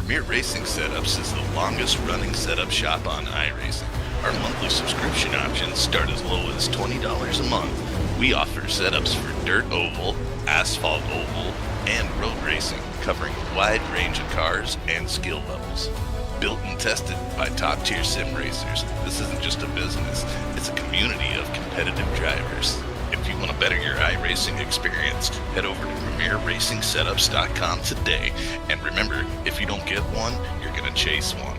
Premier Racing Setups is the longest running setup shop on iRacing. Our monthly subscription options start as low as $20 a month. We offer setups for dirt oval, asphalt oval, and road racing, covering a wide range of cars and skill levels. Built and tested by top-tier sim racers, this isn't just a business, it's a community of competitive drivers. If you want to better your iRacing experience, head over to PremierRacingSetups.com today. And remember, if you don't get one, you're going to chase one.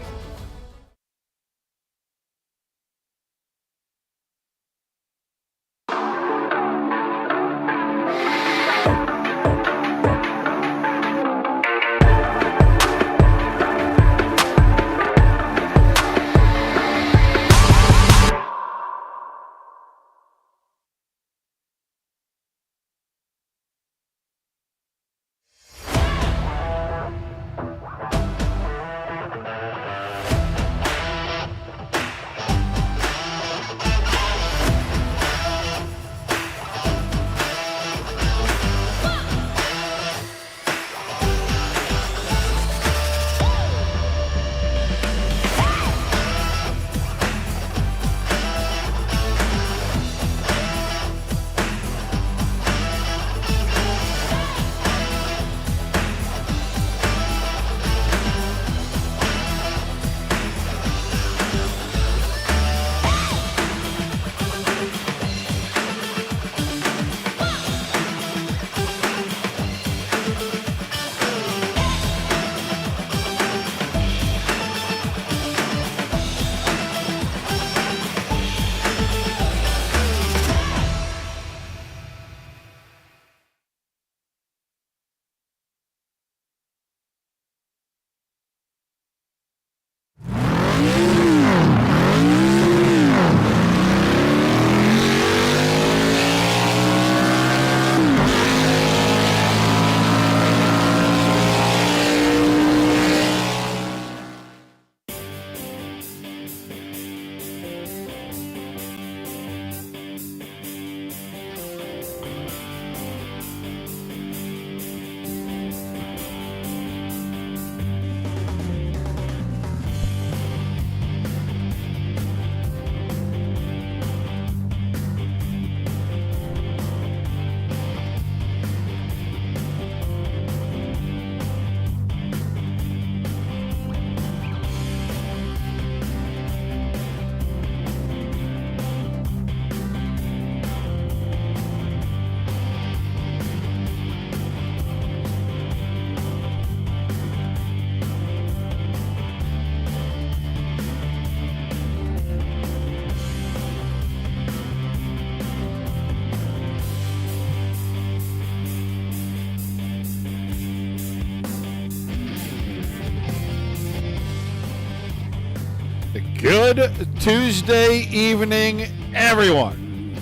Good Tuesday evening, everyone.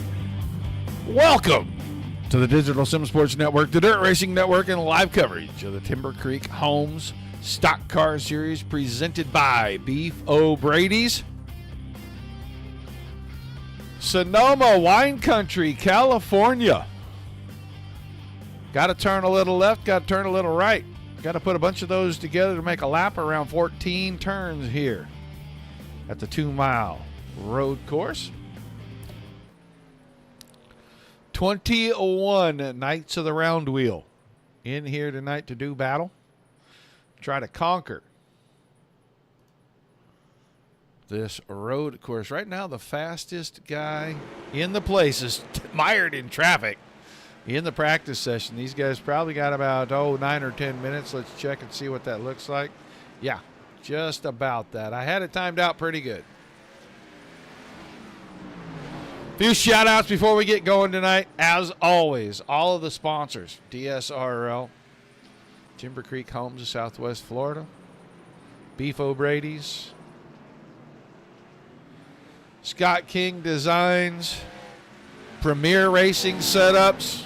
Welcome to the Digital Sim Sports Network, the Dirt Racing Network, and live coverage of the Timber Creek Homes Stock Car Series presented by BeefOBradys Sonoma, Wine Country, California. Got to turn a little left, got to turn a little right. Got to put a bunch of those together to make a lap around 14 turns here at the 2-mile road course. 21 Knights of the Round Wheel in here tonight to do battle. Try to conquer this road course. Right now, the fastest guy in the place is mired in traffic in the practice session. These guys probably got about, 9 or 10 minutes. Let's check and see what that looks like. Yeah, just about that. I had it timed out pretty good. Few shout outs before we get going tonight. As always, all of the sponsors: DSRL, Timber Creek Homes of Southwest Florida, BeefOBradys, Scott King Designs, Premier Racing Setups.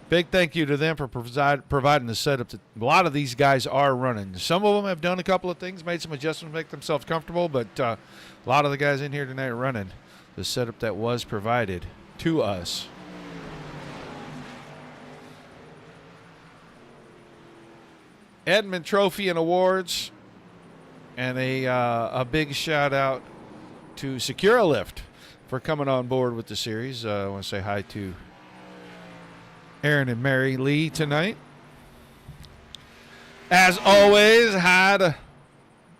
Big thank you to them for providing the setup that a lot of these guys are running. Some of them have done a couple of things, made some adjustments to make themselves comfortable, but a lot of the guys in here tonight are running the setup that was provided to us. Edmund Trophy and Awards, and a big shout out to Secura Lift for coming on board with the series. I want to say hi to Aaron and Mary Lee tonight. As always, hi to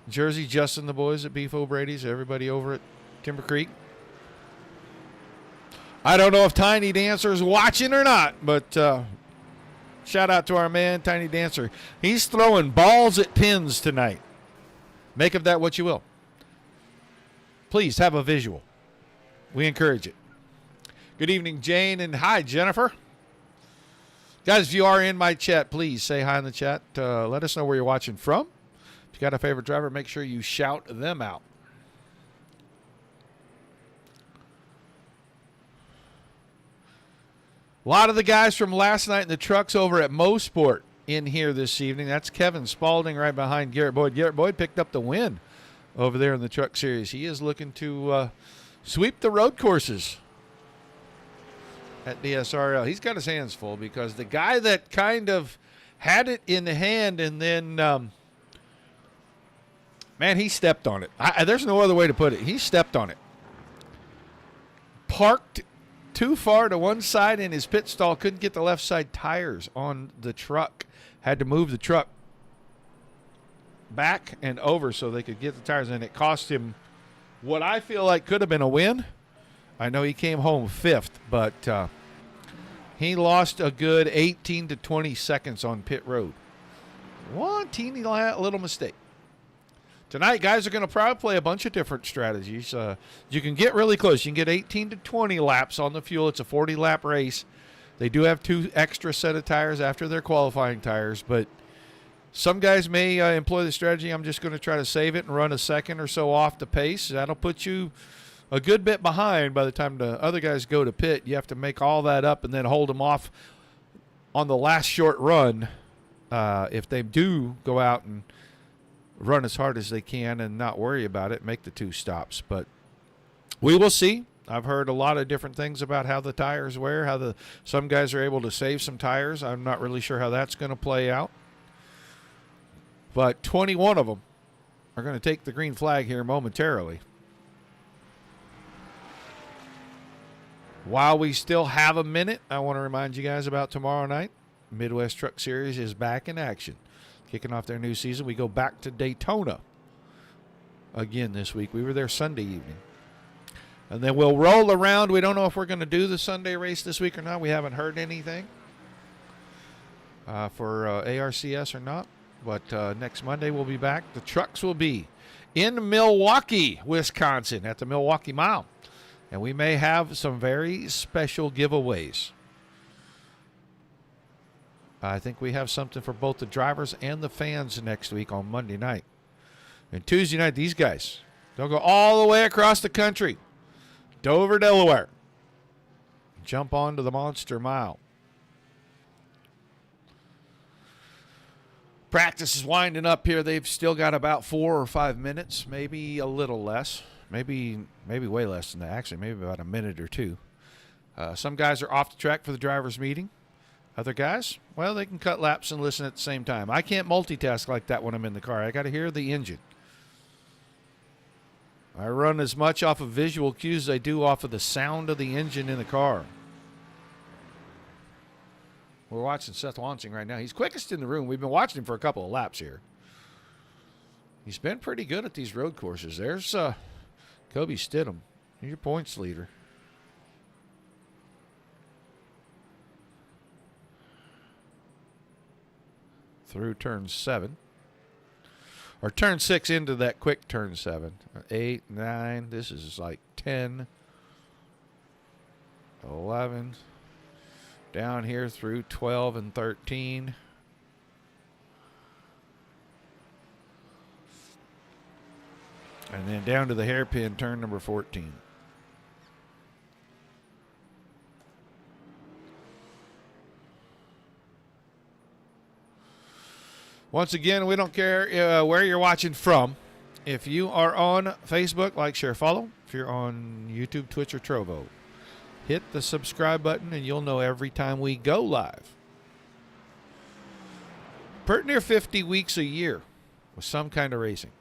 Jersey, Justin, the boys at BeefOBradys, everybody over at Timber Creek. I don't know if Tiny Dancer's watching or not, but shout out to our man, Tiny Dancer. He's throwing balls at pins tonight. Make of that what you will. Please have a visual. We encourage it. Good evening, Jane, and hi, Jennifer. Guys, if you are in my chat, please say hi in the chat. Let us know where you're watching from. If you got a favorite driver, make sure you shout them out. A lot of the guys from last night in the trucks over at Mosport in here this evening. That's Kevin Spalding right behind Garrett Boyd. Garrett Boyd picked up the win over there in the truck series. He is looking to sweep the road courses at DSRL. He's got his hands full because the guy that kind of had it in the hand and then, man, he stepped on it. There's no other way to put it. He stepped on it. Parked too far to one side in his pit stall, couldn't get the left side tires on the truck. Had to move the truck back and over so they could get the tires, and it cost him what I feel like could have been a win. I know he came home fifth, but he lost a good 18 to 20 seconds on pit road. One teeny little mistake. Tonight, guys are going to probably play a bunch of different strategies. You can get really close. You can get 18 to 20 laps on the fuel. It's a 40-lap race. They do have 2 extra set of tires after their qualifying tires, but some guys may employ the strategy, I'm just going to try to save it and run a second or so off the pace. That'll put you a good bit behind by the time the other guys go to pit. You have to make all that up and then hold them off on the last short run if they do go out and run as hard as they can and not worry about it, make the 2 stops. But we will see. I've heard a lot of different things about how the tires wear, some guys are able to save some tires. I'm not really sure how that's going to play out. But 21 of them are going to take the green flag here momentarily. While we still have a minute, I want to remind you guys about tomorrow night. Midwest Truck Series is back in action. Kicking off their new season, we go back to Daytona again this week. We were there Sunday evening. And then we'll roll around. We don't know if we're going to do the Sunday race this week or not. We haven't heard anything for ARCS or not. But next Monday we'll be back. The trucks will be in Milwaukee, Wisconsin at the Milwaukee Mile. And we may have some very special giveaways. I think we have something for both the drivers and the fans next week on Monday night. And Tuesday night, these guys, they'll go all the way across the country, Dover, Delaware, jump onto the Monster Mile. Practice is winding up here. They've still got about 4 or 5 minutes, maybe a little less, maybe way less than that, actually, maybe about a minute or 2. Some guys are off the track for the drivers' meeting. Other guys, well, they can cut laps and listen at the same time. I can't multitask like that when I'm in the car. I got to hear the engine. I run as much off of visual cues as I do off of the sound of the engine in the car. We're watching Seth launching right now. He's quickest in the room. We've been watching him for a couple of laps here. He's been pretty good at these road courses. There's Kobe Stidham. He's your points leader. Through turn 7. Or turn 6 into that quick turn 7. 8, 9. This is like 10. 11. Down here through 12 and 13. And then down to the hairpin, turn number 14. Once again, we don't care where you're watching from. If you are on Facebook, like, share, follow. If you're on YouTube, Twitch, or Trovo, hit the subscribe button and you'll know every time we go live. pretty near 50 weeks a year with some kind of racing.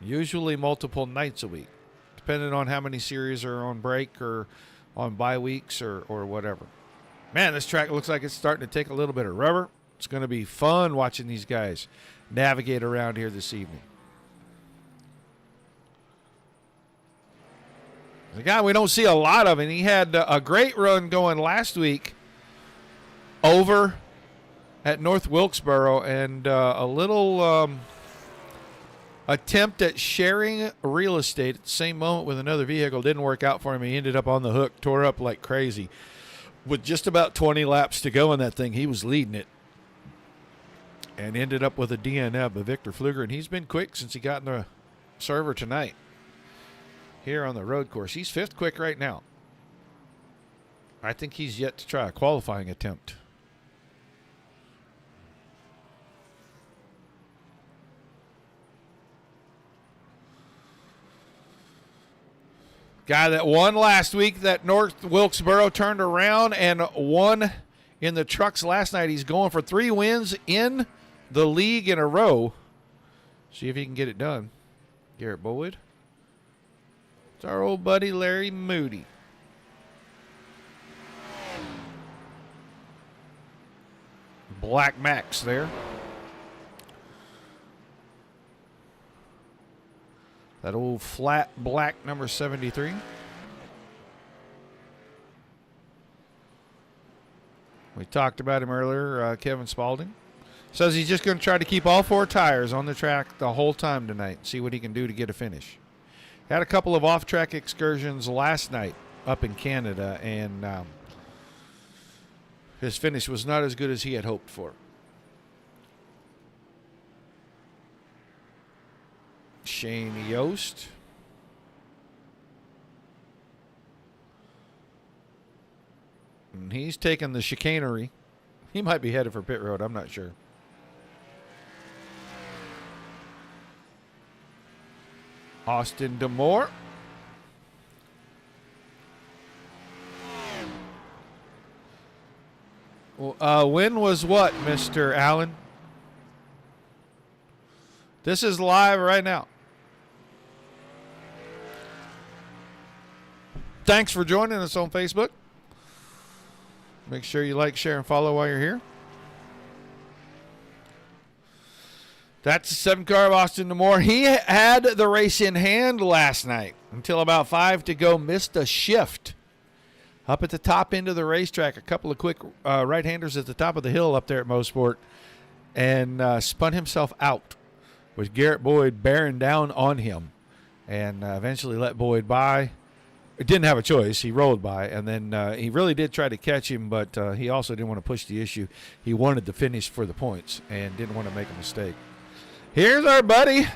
Usually multiple nights a week, depending on how many series are on break or on bye weeks or whatever. Man, this track looks like it's starting to take a little bit of rubber. It's going to be fun watching these guys navigate around here this evening. The guy we don't see a lot of, and he had a great run going last week over at North Wilkesboro, and a little attempt at sharing real estate at the same moment with another vehicle didn't work out for him. He ended up on the hook, tore up like crazy. With just about 20 laps to go in that thing, he was leading it and ended up with a DNF of Victor Pfluger, and he's been quick since he got in the server tonight here on the road course. He's fifth quick right now. I think he's yet to try a qualifying attempt. Guy that won last week, that North Wilkesboro, turned around and won in the trucks last night. He's going for 3 wins in the league in a row. See if he can get it done. Garrett Boyd. It's our old buddy Larry Moody. Black Max there. That old flat black number 73. We talked about him earlier, Kevin Spaulding. Says he's just going to try to keep all 4 tires on the track the whole time tonight. See what he can do to get a finish. Had a couple of off-track excursions last night up in Canada, and his finish was not as good as he had hoped for. Shane Yost. And he's taking the chicanery. He might be headed for pit road. I'm not sure. Austin D'Amore. When was what, Mr. Allen? This is live right now. Thanks for joining us on Facebook. Make sure you like, share, and follow while you're here. That's the 7 car of Austin D'Amore. He had the race in hand last night until about 5 to go. Missed a shift up at the top end of the racetrack. A couple of quick right-handers at the top of the hill up there at Mosport, and spun himself out with Garrett Boyd bearing down on him, and eventually let Boyd by. Didn't have a choice. He rolled by, and then he really did try to catch him, but he also didn't want to push the issue. He wanted to finish for the points and didn't want to make a mistake. Here's our buddy,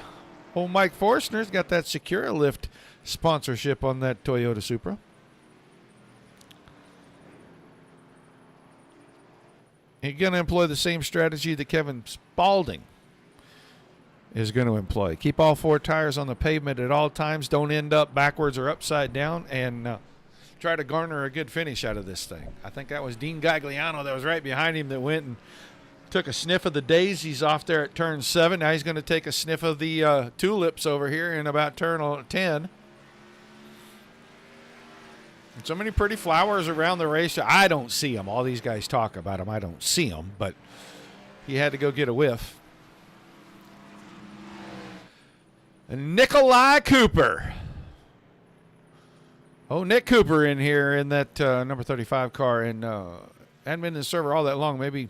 old Mike Forstner's got that Secura Lift sponsorship on that Toyota Supra. He's going to employ the same strategy that Kevin Spaulding is going to employ. Keep all 4 tires on the pavement at all times. Don't end up backwards or upside down, and try to garner a good finish out of this thing. I think that was Dean Gagliano that was right behind him that went and took a sniff of the daisies off there at turn 7. Now he's going to take a sniff of the tulips over here in about turn 10. So many pretty flowers around the race. I don't see them. All these guys talk about them. I don't see them, but he had to go get a whiff. And Nikolai Cooper. Oh, Nick Cooper in here in that number 35 car, and hadn't been in the server all that long, maybe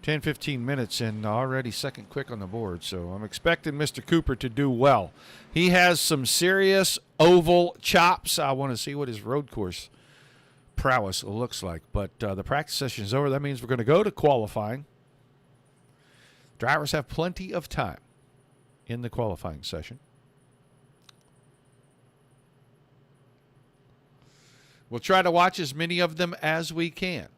10, 15 minutes, and already second quick on the board. So I'm expecting Mr. Cooper to do well. He has some serious oval chops. I want to see what his road course prowess looks like. But the practice session is over. That means we're going to go to qualifying. Drivers have plenty of time in the qualifying session. We'll try to watch as many of them as we can.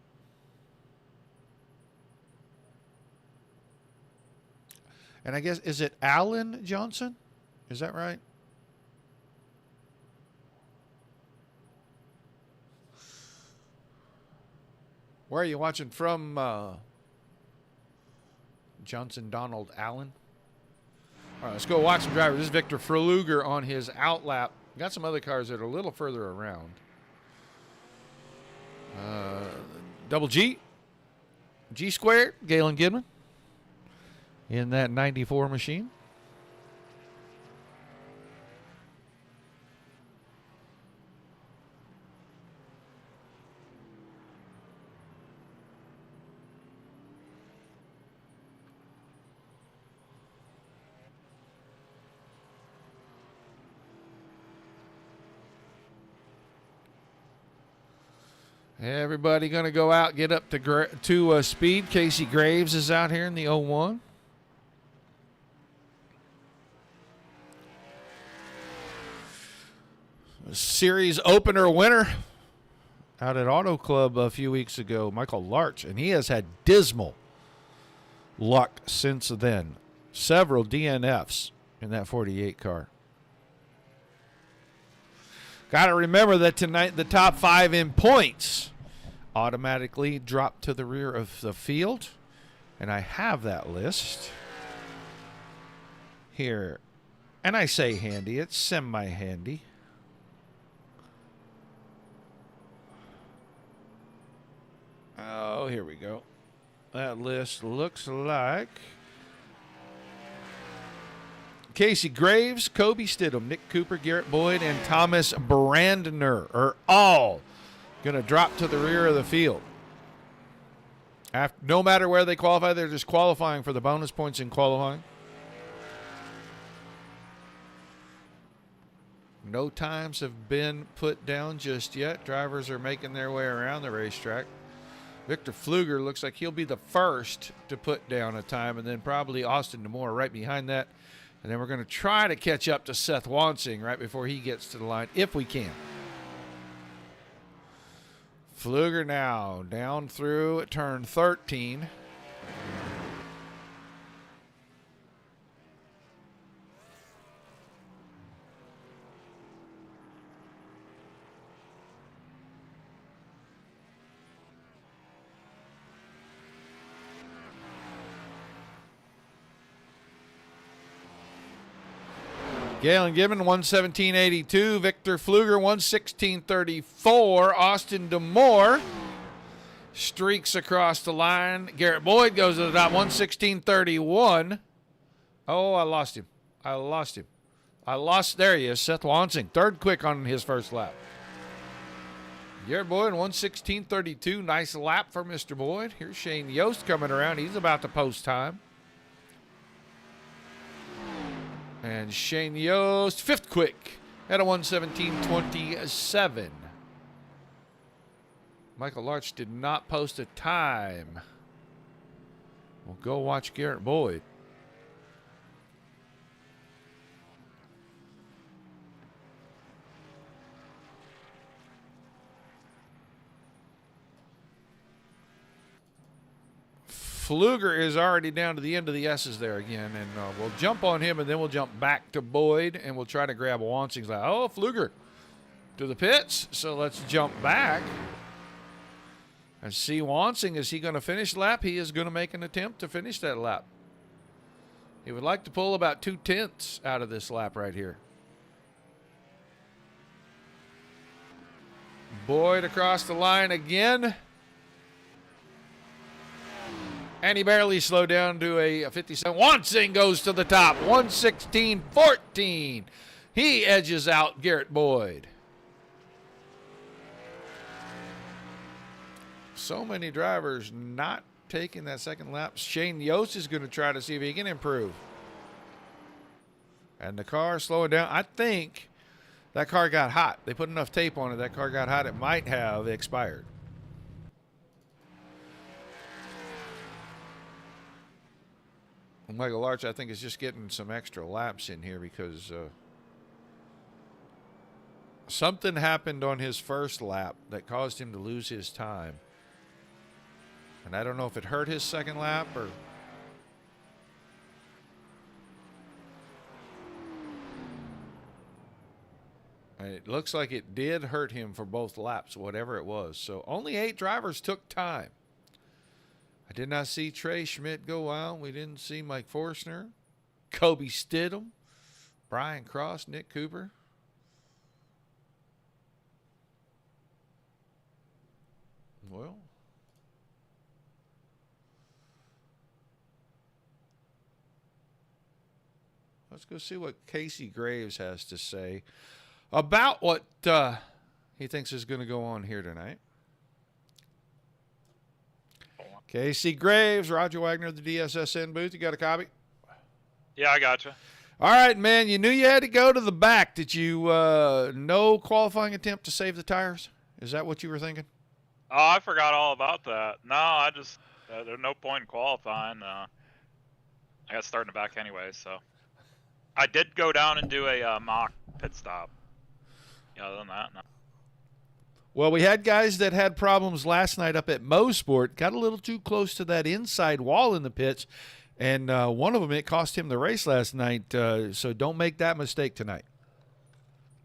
And I guess, is it Alan Johnson? Is that right? Where are you watching from, Johnson Donald Allen. All right, let's go watch some drivers. This is Victor Fluger on his out lap. Got some other cars that are a little further around. Double G. G squared. Galen Gidman in that 94 machine. Everybody going to go out, get up to speed. Casey Graves is out here in the 01. Series opener winner out at Auto Club a few weeks ago, Michael Larch, and he has had dismal luck since then. Several DNFs in that 48 car. Got to remember that tonight the top 5 in points automatically drop to the rear of the field. And I have that list here. And I say handy, it's semi-handy. Oh, here we go. That list looks like Casey Graves, Kobe Stidham, Nick Cooper, Garrett Boyd, and Thomas Brandner are all going to drop to the rear of the field. No matter where they qualify, they're just qualifying for the bonus points in qualifying. No times have been put down just yet. Drivers are making their way around the racetrack. Victor Fluger looks like he'll be the first to put down a time, and then probably Austin DeMore right behind that. And then we're going to try to catch up to Seth Wansing right before he gets to the line, if we can. Fluger now down through turn 13. Galen Gibbon, 117.82. Victor Fluger, 116.34. Austin DeMore streaks across the line. Garrett Boyd goes to the top, 116.31. Oh, I lost him. There he is, Seth Wansing. Third quick on his first lap. Garrett Boyd, 116.32. Nice lap for Mr. Boyd. Here's Shane Yost coming around. He's about to post time. And Shane Yost, fifth quick at a 117.27. Michael Larch did not post a time. We'll go watch Garrett Boyd. Fluger is already down to the end of the S's there again, and we'll jump on him, and then we'll jump back to Boyd, and we'll try to grab Wansing's lap. Oh, Fluger to the pits, so let's jump back and see Wansing. Is he going to finish lap? He is going to make an attempt to finish that lap. He would like to pull about 2/10 out of this lap right here. Boyd across the line again. And he barely slowed down to a 57. Wansing goes to the top, 116.14. He edges out Garrett Boyd. So many drivers not taking that second lap. Shane Yost is going to try to see if he can improve. And the car slowing down. I think that car got hot. They put enough tape on it. That car got hot. It might have expired. Michael Larch, I think, is just getting some extra laps in here because something happened on his first lap that caused him to lose his time. And I don't know if it hurt his second lap or... It looks like it did hurt him for both laps, whatever it was. So only 8 drivers took time. I did not see Trey Schmidt go out. We didn't see Mike Forstner, Kobe Stidham, Brian Cross, Nick Cooper. Well, let's go see what Casey Graves has to say about what he thinks is going to go on here tonight. Casey Graves, Roger Wagner, the DSSN booth. You got a copy? Yeah, I gotcha. All right, man. You knew you had to go to the back. Did you no qualifying attempt to save the tires? Is that what you were thinking? Oh, I forgot all about that. No, I just there's no point in qualifying. I got to start in the back anyway, so I did go down and do a mock pit stop. Yeah, other than that, no. Well, we had guys that had problems last night up at Mosport, got a little too close to that inside wall in the pits, and one of them, it cost him the race last night, so don't make that mistake tonight.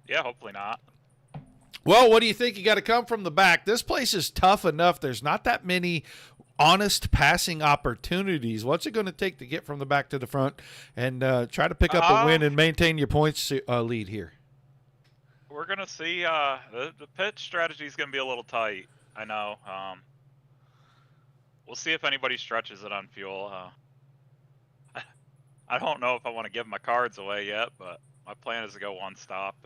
Yeah, hopefully not. Well, what do you think? You got to come from the back. This place is tough enough. There's not that many honest passing opportunities. What's it going to take to get from the back to the front and try to pick up a win and maintain your points lead here? We're going to see. The pit strategy is going to be a little tight. I know. We'll see if anybody stretches it on fuel. I don't know if I want to give my cards away yet, but my plan is to go one stop.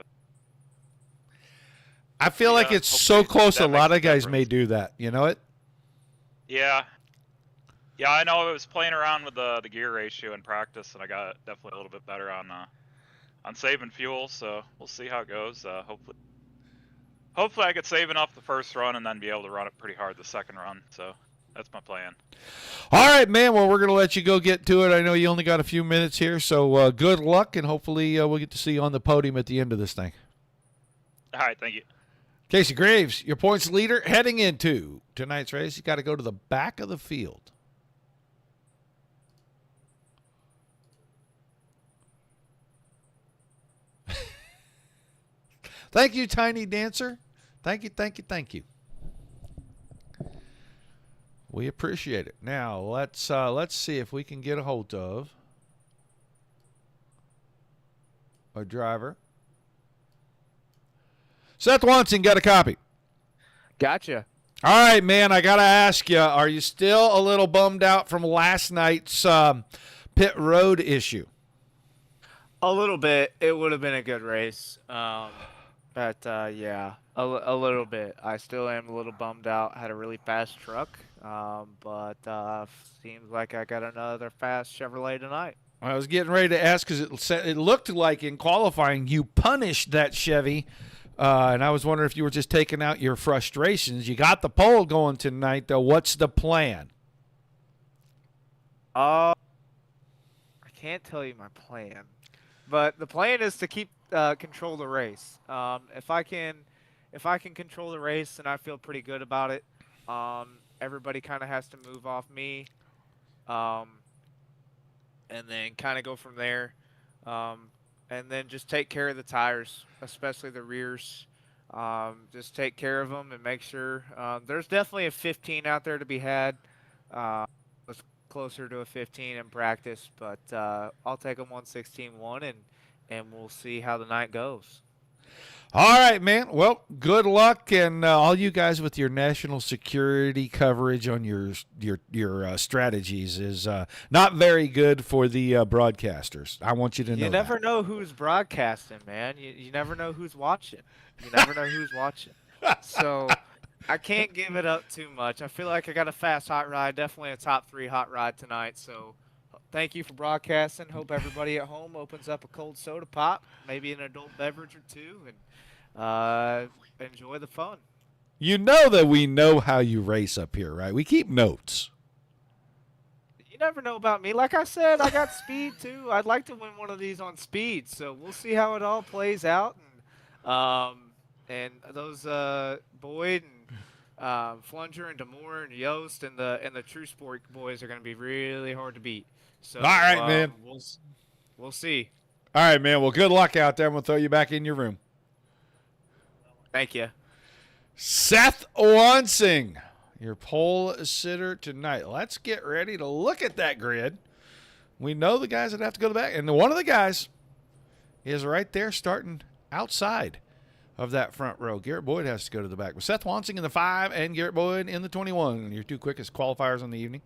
I feel like it's so close, a lot of guys may do that. You know it? Yeah. Yeah, I know I was playing around with the gear ratio in practice, and I got definitely a little bit better on saving fuel, so we'll see how it goes. Hopefully I could save enough the first run and then be able to run it pretty hard the second run, so that's my plan. All right, man. Well, we're going to let you go get to it. I know you only got a few minutes here, so good luck, and hopefully we'll get to see you on the podium at the end of this thing. All right, thank you. Casey Graves, your points leader heading into tonight's race. You got to go to the back of the field. Thank you, Tiny Dancer. Thank you, thank you, thank you. We appreciate it. Now let's see if we can get a hold of a driver. Seth Watson, got a copy. Gotcha. All right, man, I got to ask you, are you still a little bummed out from last night's pit road issue? A little bit. It would have been a good race. But yeah, a little bit. I still am a little bummed out. Had a really fast truck, but seems like I got another fast Chevrolet tonight. I was getting ready to ask because it looked like in qualifying you punished that Chevy. And I was wondering if you were just taking out your frustrations. You got the pole going tonight, though. What's the plan? I can't tell you my plan, but the plan is to keep control the race. If I can control the race, then I feel pretty good about it. Everybody kind of has to move off me, and then kind of go from there. And then just take care of the tires, especially the rears. Just take care of them and make sure. There's definitely a 15 out there to be had. Was closer to a 15 in practice, but I'll take them 116.1 and we'll see how the night goes. All right, man. Well, good luck, and all you guys with your national security coverage on your strategies is not very good for the broadcasters. I want you to know. You never know who's broadcasting, man. You never know who's watching. You never know who's watching. So I can't give it up too much. I feel like I got a fast hot ride, definitely a top 3 hot ride tonight. So thank you for broadcasting. Hope everybody at home opens up a cold soda pop, maybe an adult beverage or two, and enjoy the fun. You know that we know how you race up here, right? We keep notes. You never know about me. Like I said, I got speed too. I'd like to win one of these on speed, so we'll see how it all plays out. And those Boyd and Flunger and Demore and Yost and the True Sport boys are going to be really hard to beat. So, all right, man. We'll see. All right, man. Well, good luck out there. I'm going to throw you back in your room. Thank you. Seth Wansing, your pole sitter tonight. Let's get ready to look at that grid. We know the guys that have to go to the back. And one of the guys is right there starting outside of that front row. Garrett Boyd has to go to the back. With Seth Wansing in the 5 and Garrett Boyd in the 21. Your two quickest qualifiers on the evening.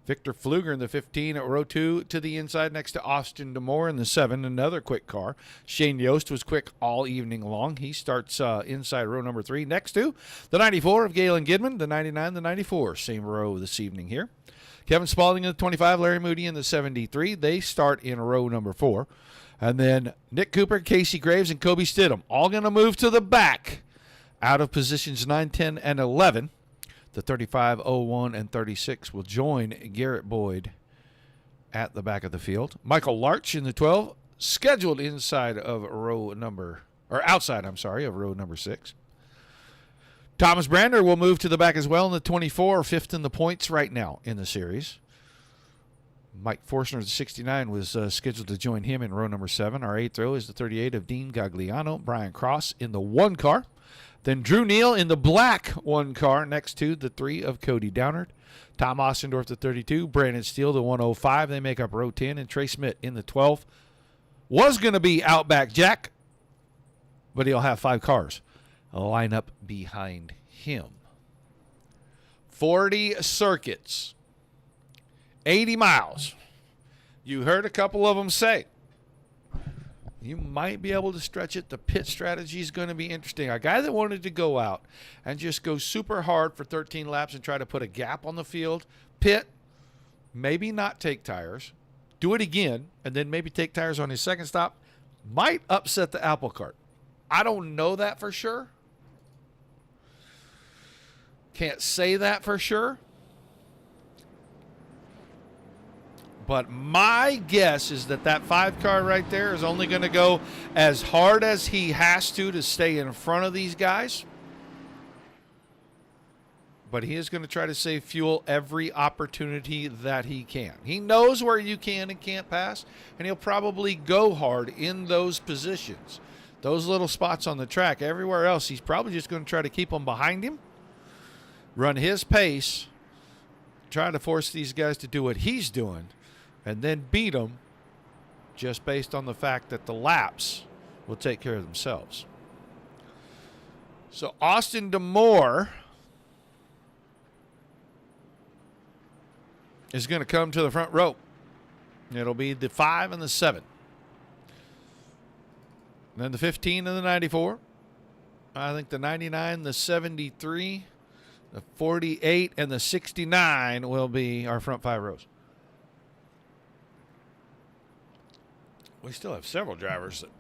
Victor Pfluger in the 15 at row 2 to the inside next to Austin Demore in the 7. Another quick car. Shane Yost was quick all evening long. He starts inside row number 3 next to the 94 of Galen Gidman, the 99, the 94. Same row this evening here. Kevin Spaulding in the 25, Larry Moody in the 73. They start in row number 4. And then Nick Cooper, Casey Graves, and Kobe Stidham all going to move to the back out of positions 9, 10, and 11. The 35, 01, and 36 will join Garrett Boyd at the back of the field. Michael Larch in the 12, scheduled inside of outside of row number 6. Thomas Brander will move to the back as well in the 24, 5th in the points right now in the series. Mike Forstner, the 69, was scheduled to join him in row number 7. Our 8th row is the 38 of Dean Gagliano. Brian Cross in the 1 car. Then Drew Neal in the black 1 car next to the 3 of Cody Downard. Tom Ostendorf, the 32. Brandon Steele, the 105. They make up row 10. And Trey Smith in the 12. Was going to be Outback Jack, but he'll have 5 cars line up behind him. 40 circuits. 80 miles. You heard a couple of them say you might be able to stretch it. The pit strategy is going to be interesting. A guy that wanted to go out and just go super hard for 13 laps and try to put a gap on the field, pit, maybe not take tires, do it again, and then maybe take tires on his second stop, might upset the apple cart. I don't know that for sure. Can't say that for sure. But my guess is that 5 car right there is only going to go as hard as he has to stay in front of these guys. But he is going to try to save fuel every opportunity that he can. He knows where you can and can't pass, and he'll probably go hard in those positions. Those little spots on the track. Everywhere else, he's probably just going to try to keep them behind him, run his pace, try to force these guys to do what he's doing, and then beat them just based on the fact that the laps will take care of themselves. So Austin Demore is going to come to the front row. It'll be the 5 and the 7. And then the 15 and the 94. I think the 99, the 73, the 48, and the 69 will be our front 5 rows. We still have several drivers that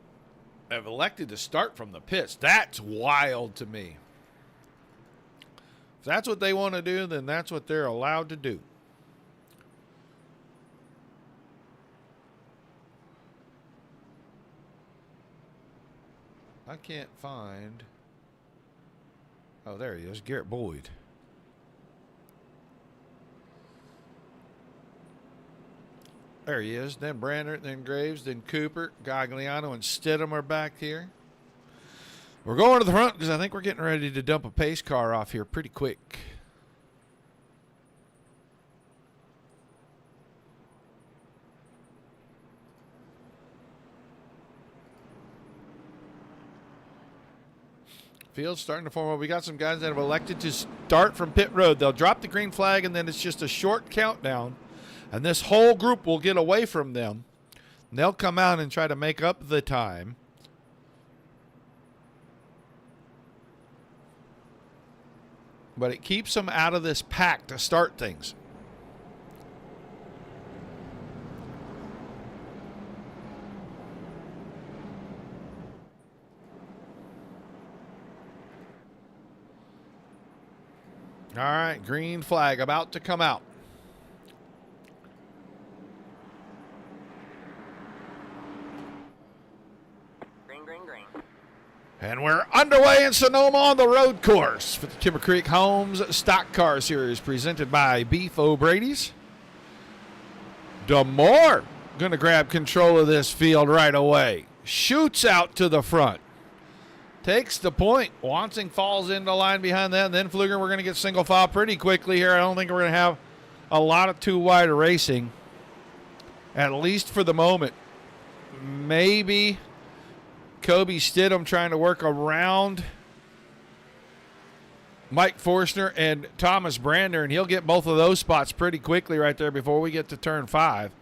have elected to start from the pits. That's wild to me. If that's what they want to do, then that's what they're allowed to do. I can't find... Oh, there he is, Garrett Boyd. There he is. Then Brander, then Graves, then Cooper, Gagliano, and Stidham are back here. We're going to the front because I think we're getting ready to dump a pace car off here pretty quick. Field's starting to form up. We got some guys that have elected to start from pit road. They'll drop the green flag, and then it's just a short countdown. And this whole group will get away from them. And they'll come out and try to make up the time. But it keeps them out of this pack to start things. All right, green flag about to come out. And we're underway in Sonoma on the road course for the Timber Creek Homes Stock Car Series presented by BeefOBradys. Demore going to grab control of this field right away. Shoots out to the front. takes the point. Wansing falls into line behind that. And then Pfluger, we're going to get single file pretty quickly here. I don't think we're going to have a lot of too wide racing, at least for the moment. Maybe Kobe Stidham trying to work around Mike Forstner and Thomas Brander, and he'll get both of those spots pretty quickly right there before we get to turn 5.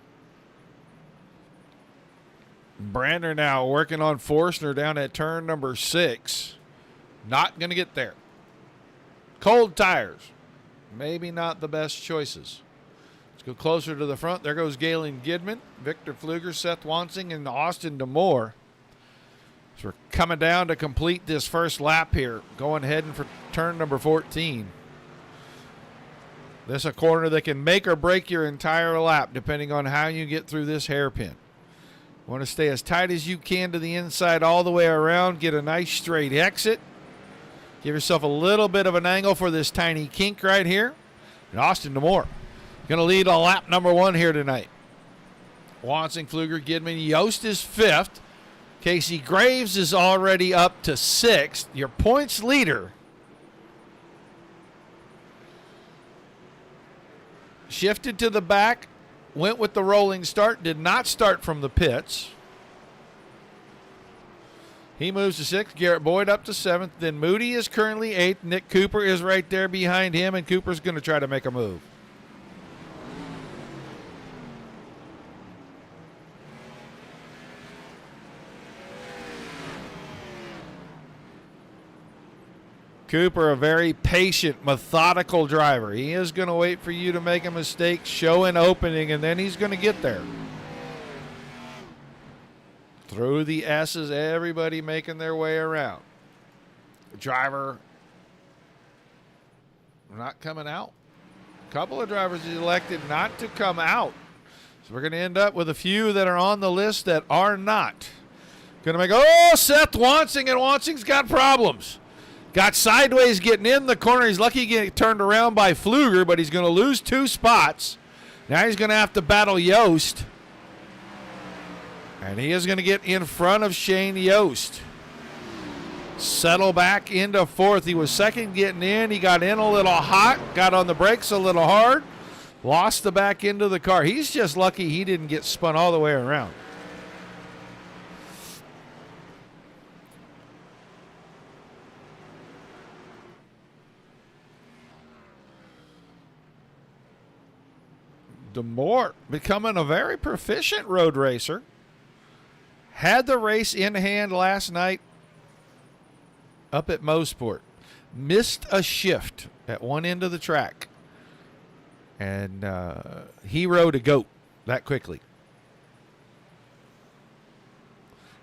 Brander now working on Forstner down at turn number 6. Not going to get there. Cold tires. Maybe not the best choices. Let's go closer to the front. There goes Galen Gidman, Victor Pfluger, Seth Wansing, and Austin DeMoore. So we're coming down to complete this first lap here, going heading for turn number 14. This is a corner that can make or break your entire lap depending on how you get through this hairpin. Want to stay as tight as you can to the inside all the way around, get a nice straight exit. Give yourself a little bit of an angle for this tiny kink right here. And Austin DeMoore going to lead on lap number 1 here tonight. Wansing, Pfluger, Gidman, Yost is 5th. Casey Graves is already up to 6th. Your points leader shifted to the back, went with the rolling start, did not start from the pits. He moves to 6th. Garrett Boyd up to 7th. Then Moody is currently 8th. Nick Cooper is right there behind him, and Cooper's going to try to make a move. Cooper, a very patient, methodical driver. He is going to wait for you to make a mistake, show an opening, and then he's going to get there. Through the S's, everybody making their way around. Driver not coming out. A couple of drivers elected not to come out. So we're going to end up with a few that are on the list that are not. Going to make, Seth Wansing, and Wansing's got problems. Got sideways getting in the corner. He's lucky getting turned around by Pfluger, but he's going to lose 2 spots. Now he's going to have to battle Yost. And he is going to get in front of Shane Yost. Settle back into 4th. He was 2nd getting in. He got in a little hot, got on the brakes a little hard, lost the back end of the car. He's just lucky he didn't get spun all the way around. DeMoore becoming a very proficient road racer. Had the race in hand last night up at Mosport. Missed a shift at one end of the track. And he rode a goat that quickly.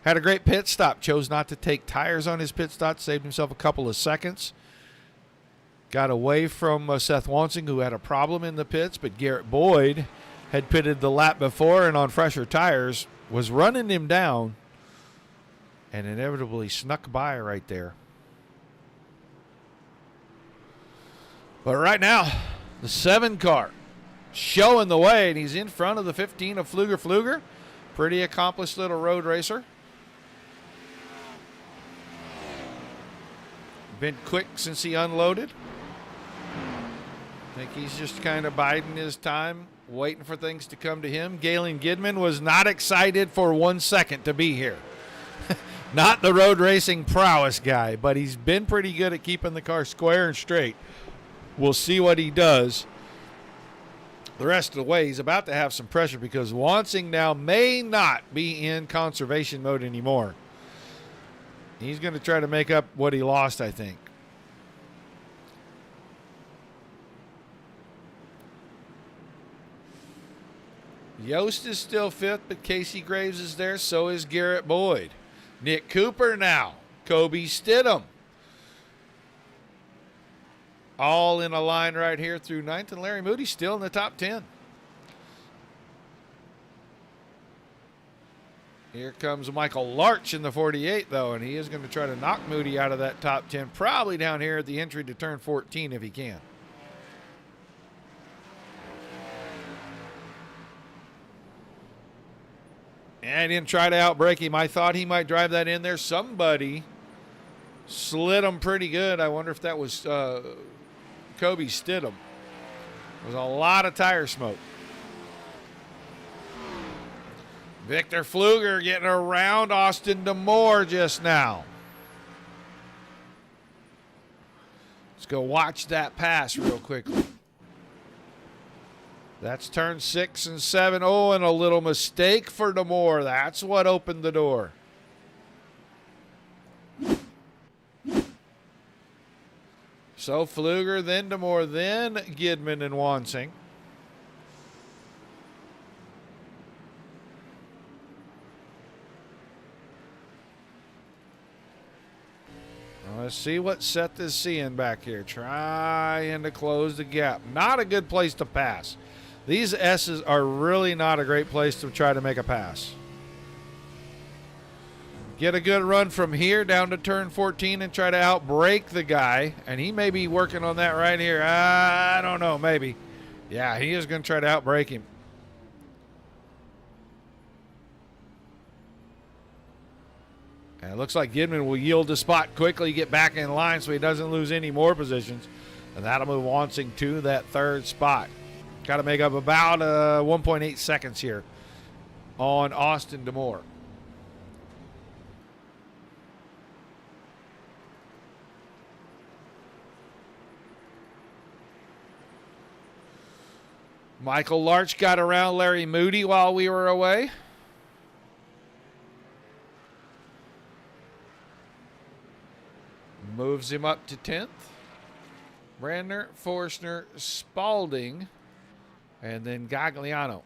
Had a great pit stop. Chose not to take tires on his pit stop. Saved himself a couple of seconds. Got away from Seth Wansing, who had a problem in the pits, but Garrett Boyd had pitted the lap before and on fresher tires was running him down and inevitably snuck by right there. But right now, the 7 car showing the way, and he's in front of the 15 of Pfluger. Pretty accomplished little road racer. Been quick since he unloaded. I think he's just kind of biding his time, waiting for things to come to him. Galen Gidman was not excited for 1 second to be here. Not the road racing prowess guy, but he's been pretty good at keeping the car square and straight. We'll see what he does the rest of the way. He's about to have some pressure because Wansing now may not be in conservation mode anymore. He's going to try to make up what he lost, I think. Yost is still 5th, but Casey Graves is there. So is Garrett Boyd. Nick Cooper now. Kobe Stidham. All in a line right here through 9th. And Larry Moody still in the top 10. Here comes Michael Larch in the 48, though, and he is going to try to knock Moody out of that top 10, probably down here at the entry to turn 14 if he can. And I didn't try to outbrake him. I thought he might drive that in there. Somebody, I think it was Austin DeMoore, got in front of him. He was 2nd Slid them pretty good. I wonder if that was Kobe Stidham. There's a lot of tire smoke. Victor Pfluger getting around Austin D'Amore just now. Let's go watch that pass real quickly. That's turn 6 and 7. Oh, and a little mistake for D'Amore. That's what opened the door. So Pfluger, then D'Amore, then Gidman and Wansing. Let's see what Seth is seeing back here. Trying to close the gap. Not a good place to pass. These S's are really not a great place to try to make a pass. Get a good run from here down to turn 14 and try to outbrake the guy. And he may be working on that right here. I don't know, maybe. Yeah, he is going to try to outbrake him. And it looks like Gidman will yield the spot quickly, get back in line so he doesn't lose any more positions. And that'll move Wansing to that third spot. Got to make up about 1.8 seconds here on Austin D'Amore. Michael Larch got around Larry Moody while we were away. Moves him up to 10th. Brandner, Forstner, Spalding, and then Gagliano.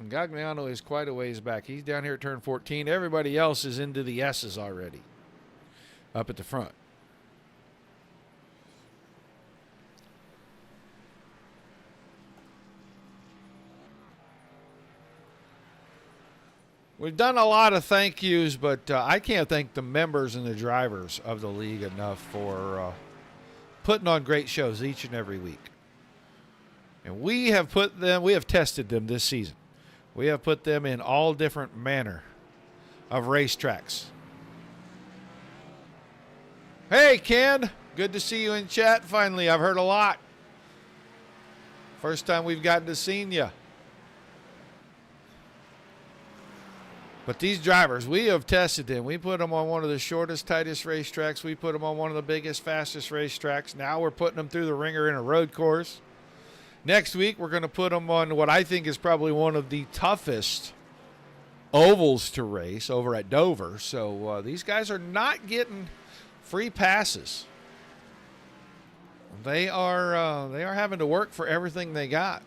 And Gagliano is quite a ways back. He's down here at turn 14. Everybody else is into the S's already up at the front. We've done a lot of thank yous, but I can't thank the members and the drivers of the league enough for putting on great shows each and every week. And we have tested them this season. We have put them in all different manner of racetracks. Hey, Ken, good to see you in chat finally. I've heard a lot. First time we've gotten to see you. But these drivers, we have tested them. We put them on one of the shortest, tightest racetracks. We put them on one of the biggest, fastest racetracks. Now we're putting them through the ringer in a road course. Next week, we're going to put them on what I think is probably one of the toughest ovals to race over at Dover. So these guys are not getting free passes. They are having to work for everything they got.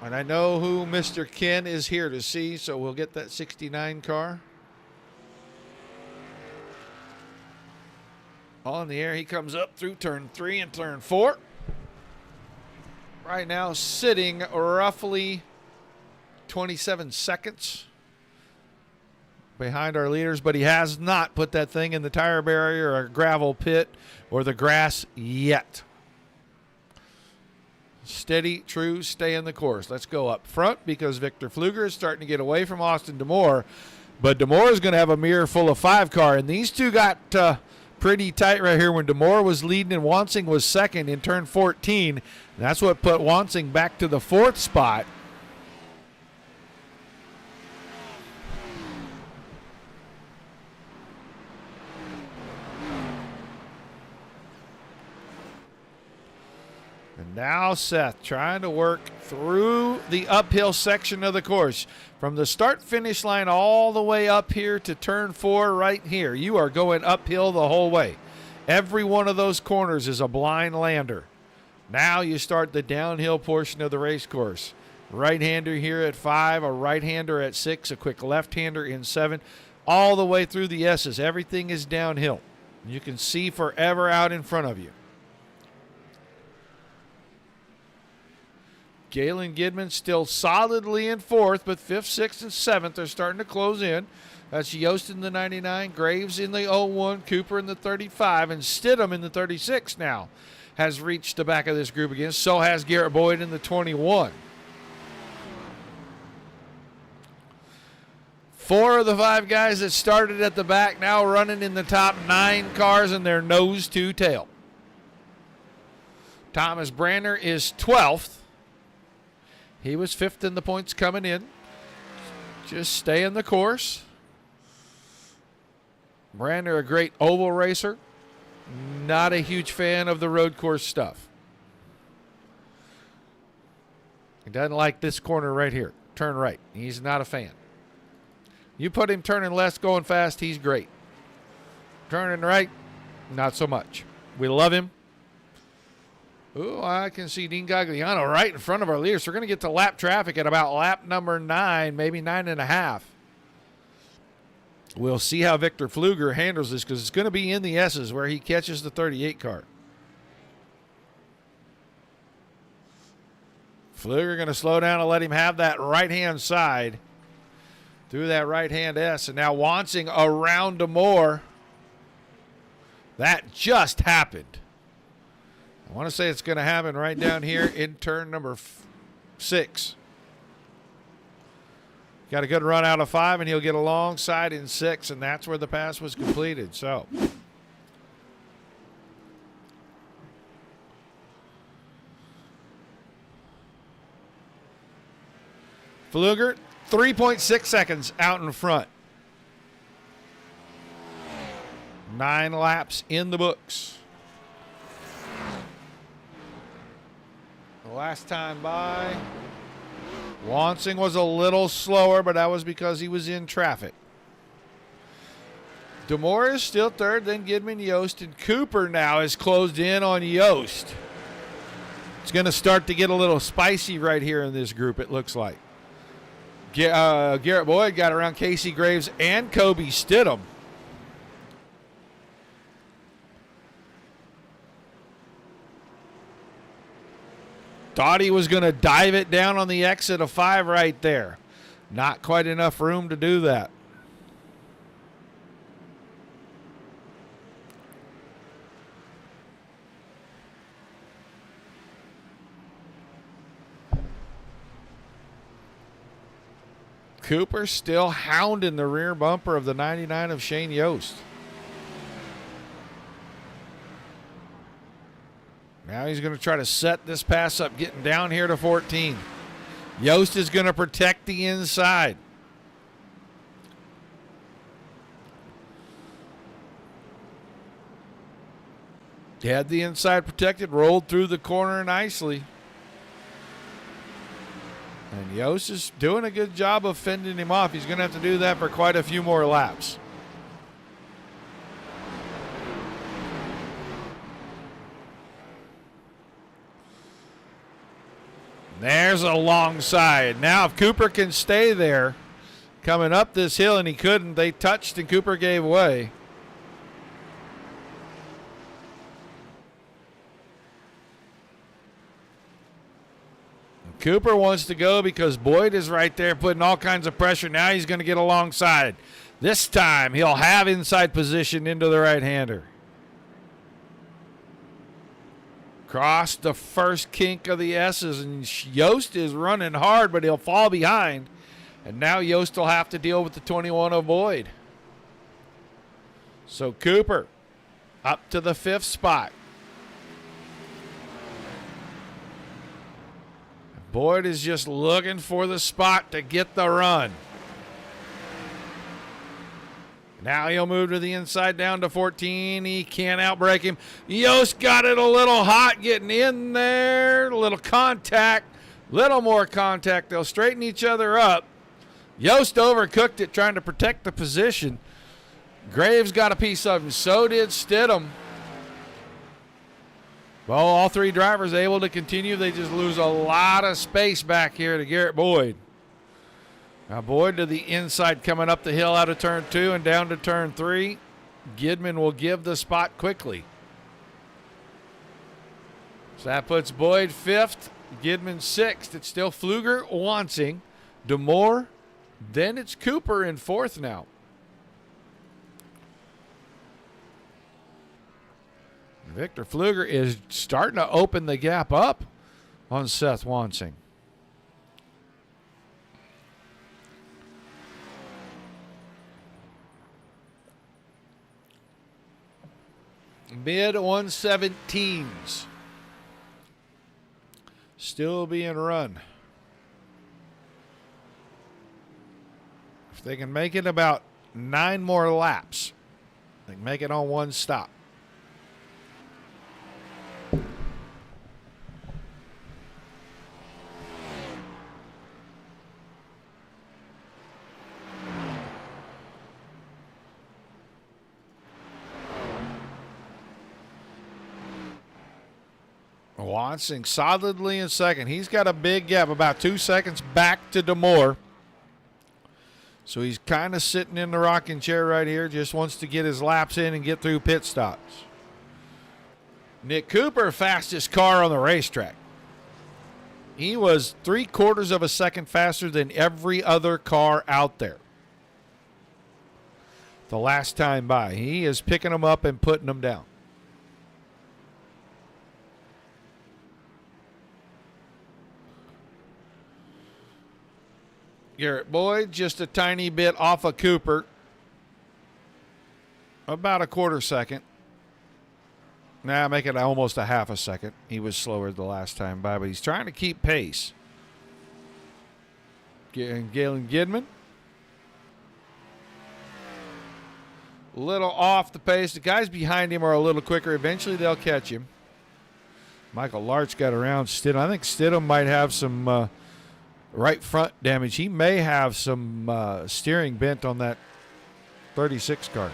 And I know who Mr. Ken is here to see, so we'll get that 69 car. On the air, he comes up through turn 3 and turn 4. Right now, sitting roughly 27 seconds behind our leaders, but he has not put that thing in the tire barrier or gravel pit or the grass yet. Steady, true, stay in the course. Let's go up front because Victor Pfluger is starting to get away from Austin D'Amore. But D'Amore is going to have a mirror full of 5 car. And these two got pretty tight right here when D'Amore was leading and Wansing was second in turn 14. And that's what put Wansing back to the 4th spot. And now Seth trying to work through the uphill section of the course. From the start-finish line all the way up here to turn 4 right here. You are going uphill the whole way. Every one of those corners is a blind lander. Now you start the downhill portion of the race course. Right-hander here at 5, a right-hander at 6, a quick left-hander in 7. All the way through the S's. Everything is downhill. You can see forever out in front of you. Galen Gidman still solidly in 4th, but 5th, 6th, and 7th are starting to close in. That's Yost in the 99, Graves in the 01, Cooper in the 35, and Stidham in the 36 now has reached the back of this group again. So has Garrett Boyd in the 21. 4 of the 5 guys that started at the back now running in the top 9 cars in their nose to tail. Thomas Brander is 12th. He was 5th in the points coming in. Just stay in the course. Brander, a great oval racer. Not a huge fan of the road course stuff. He doesn't like this corner right here. Turn right. He's not a fan. You put him turning left, going fast, he's great. Turning right, not so much. We love him. Ooh, I can see Dean Gagliano right in front of our leaders. So we're going to get to lap traffic at about lap number 9, maybe 9.5. We'll see how Victor Pfluger handles this because it's going to be in the S's where he catches the 38 car. Pfluger going to slow down and let him have that right-hand side through that right-hand S. And now Wansing around Demore. That just happened. I want to say it's going to happen right down here in turn number 6. Got a good run out of 5, and he'll get alongside in 6, and that's where the pass was completed. So Pfluger, 3.6 seconds out in front. 9 laps in the books. The last time by, Wansing was a little slower, but that was because he was in traffic. Demore is still 3rd, then Gidman, Yost, and Cooper now is closed in on Yost. It's going to start to get a little spicy right here in this group, it looks like. Garrett Boyd got around Casey Graves and Kobe Stidham. Thought he was going to dive it down on the exit of 5 right there. Not quite enough room to do that. Cooper still hounding the rear bumper of the 99 of Shane Yost. Now he's going to try to set this pass up, getting down here to 14. Yost is going to protect the inside. He had the inside protected, rolled through the corner nicely. And Yost is doing a good job of fending him off. He's going to have to do that for quite a few more laps. There's a long side. Now if Cooper can stay there, coming up this hill, and he couldn't, they touched and Cooper gave way. Cooper wants to go because Boyd is right there putting all kinds of pressure. Now he's going to get alongside. This time he'll have inside position into the right-hander. Cross the first kink of the S's, and Yost is running hard, but he'll fall behind. And now Yost will have to deal with the 21 of Boyd. So Cooper up to the 5th spot. Boyd is just looking for the spot to get the run. Now he'll move to the inside down to 14. He can't outbrake him. Yost got it a little hot getting in there. A little contact. Little more contact. They'll straighten each other up. Yost overcooked it trying to protect the position. Graves got a piece of him. So did Stidham. Well, all 3 drivers able to continue. They just lose a lot of space back here to Garrett Boyd. Now Boyd to the inside coming up the hill out of turn 2 and down to turn 3. Gidman will give the spot quickly. So that puts Boyd 5th, Gidman 6th. It's still Pfluger, Wansing, Demore. Then it's Cooper in 4th now. Victor Pfluger is starting to open the gap up on Seth Wansing. Mid 117s. Still being run. If they can make it about 9 more laps, they can make it on one stop. Watson solidly in second. He's got a big gap, about 2 seconds back to Demore. So he's kind of sitting in the rocking chair right here. Just wants to get his laps in and get through pit stops. Nick Cooper, fastest car on the racetrack. He was 3/4 of a second faster than every other car out there the last time by. He is picking them up and putting them down. Garrett Boyd just a tiny bit off of Cooper. About a 1/4 second. Nah, make it almost a 1/2 second. He was slower the last time by, but he's trying to keep pace. Galen Gidman. A little off the pace. The guys behind him are a little quicker. Eventually they'll catch him. Michael Larch got around Stidham. I think Stidham might have some right front damage. He may have some steering bent on that 36 car.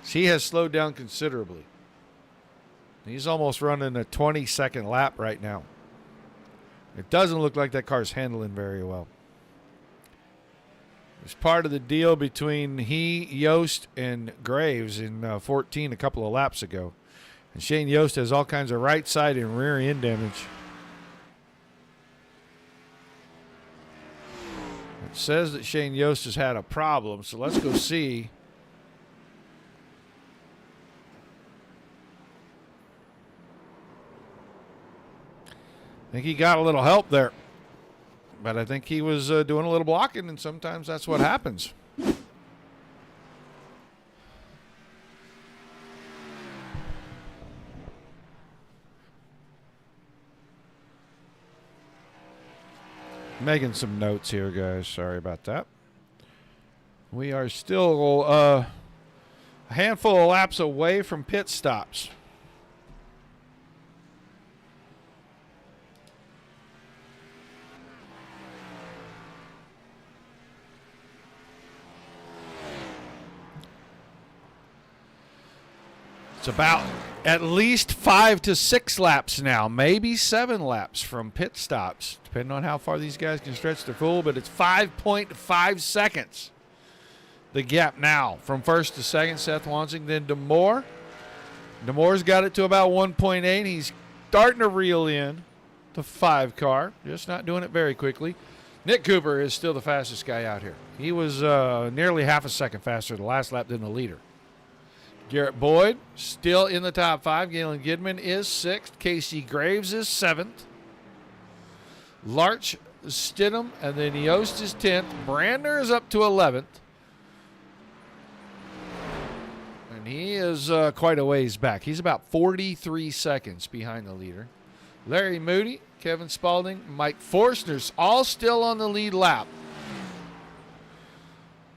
He has slowed down considerably. He's almost running a 20-second lap right now. It doesn't look like that car's handling very well. It's part of the deal between he, Yost, and Graves in 14 a couple of laps ago. And Shane Yost has all kinds of right side and rear end damage. It says that Shane Yost has had a problem, so let's go see. I think he got a little help there, but I think he was doing a little blocking, and sometimes that's what happens. Making some notes here, guys. Sorry about that. We are still a handful of laps away from pit stops. It's about at least 5 to 6 laps now, maybe 7 laps from pit stops, depending on how far these guys can stretch their full, but it's 5.5 seconds. The gap now from first to second, Seth Wansing, then Demore. Demore's got it to about 1.8. He's starting to reel in the 5 car, just not doing it very quickly. Nick Cooper is still the fastest guy out here. He was nearly half a second faster the last lap than the leader. Garrett Boyd still in the top 5. Galen Gidman is 6th. Casey Graves is 7th. Larch, Stidham, and then Yost is 10th. Brandner is up to 11th. And he is quite a ways back. He's about 43 seconds behind the leader. Larry Moody, Kevin Spaulding, Mike Forstner's all still on the lead lap.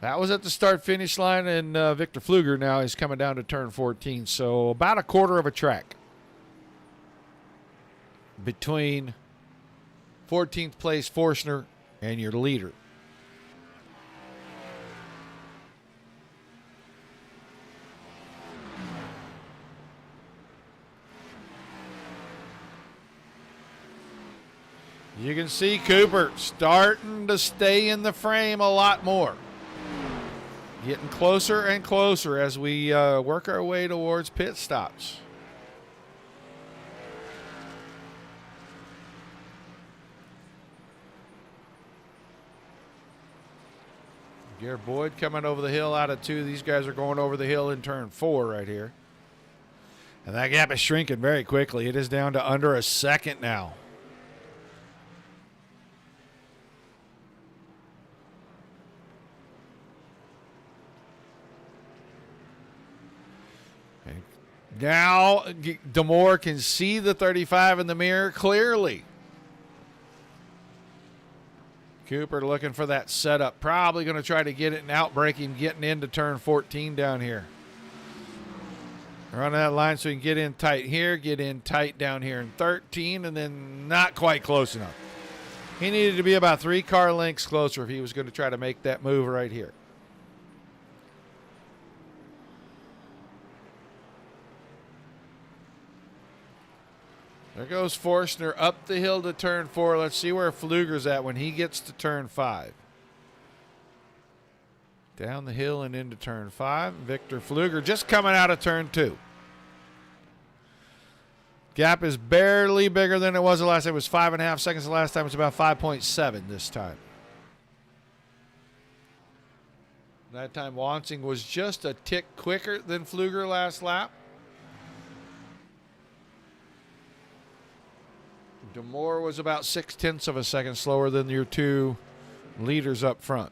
That was at the start-finish line, and Victor Pfluger now is coming down to turn 14. So about a 1/4 of a track between 14th place Forstner and your leader. You can see Cooper starting to stay in the frame a lot more. Getting closer and closer as we work our way towards pit stops. Garrett Boyd coming over the hill out of 2. These guys are going over the hill in turn 4 right here. And that gap is shrinking very quickly. It is down to under a second now. Now Demore can see the 35 in the mirror clearly. Cooper looking for that setup. Probably going to try to get it and outbreak him getting into turn 14 down here. Run that line so he can get in tight here, get in tight down here in 13, and then not quite close enough. He needed to be about 3 car lengths closer if he was going to try to make that move right here. There goes Forstner up the hill to turn 4. Let's see where Pfluger's at when he gets to turn 5. Down the hill and into turn 5. Victor Pfluger just coming out of turn 2. Gap is barely bigger than it was the last time. It was 5.5 seconds the last time. It's about 5.7 this time. That time Wansing was just a tick quicker than Pfluger last lap. Demore was about 0.6 of a second slower than your 2 leaders up front.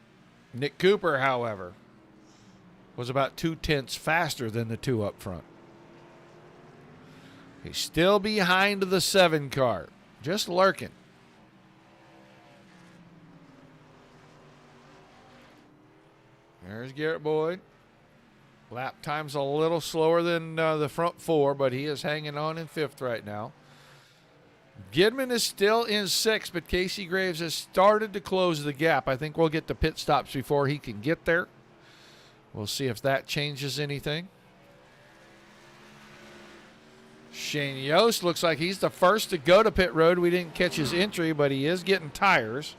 Nick Cooper, however, was about 0.2 faster than the 2 up front. He's still behind the 7 car, just lurking. There's Garrett Boyd. Lap time's a little slower than the front 4, but he is hanging on in 5th right now. Gidman is still in 6th, but Casey Graves has started to close the gap. I think we'll get to pit stops before he can get there. We'll see if that changes anything. Shane Yost looks like he's the first to go to pit road. We didn't catch his entry, but he is getting tires.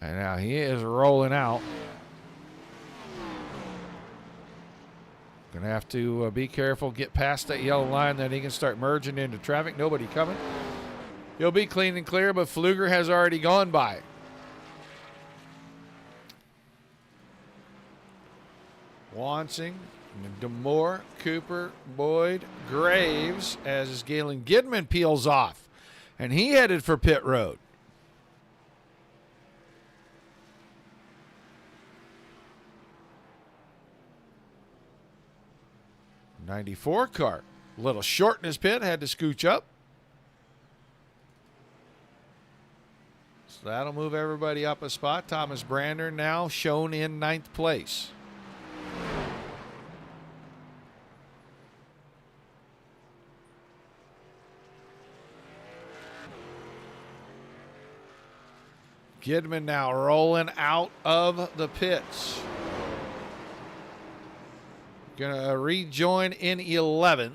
And now he is rolling out. Going to have to be careful, get past that yellow line, then he can start merging into traffic. Nobody coming. He'll be clean and clear, but Pfluger has already gone by. Wansing, Demore, Cooper, Boyd, Graves, as Galen Gidman peels off. And he headed for pit road. '94 car. A little short in his pit, had to scooch up. So that'll move everybody up a spot. Thomas Brander now shown in 9th place. Gidman now rolling out of the pits. Going to rejoin in 11th.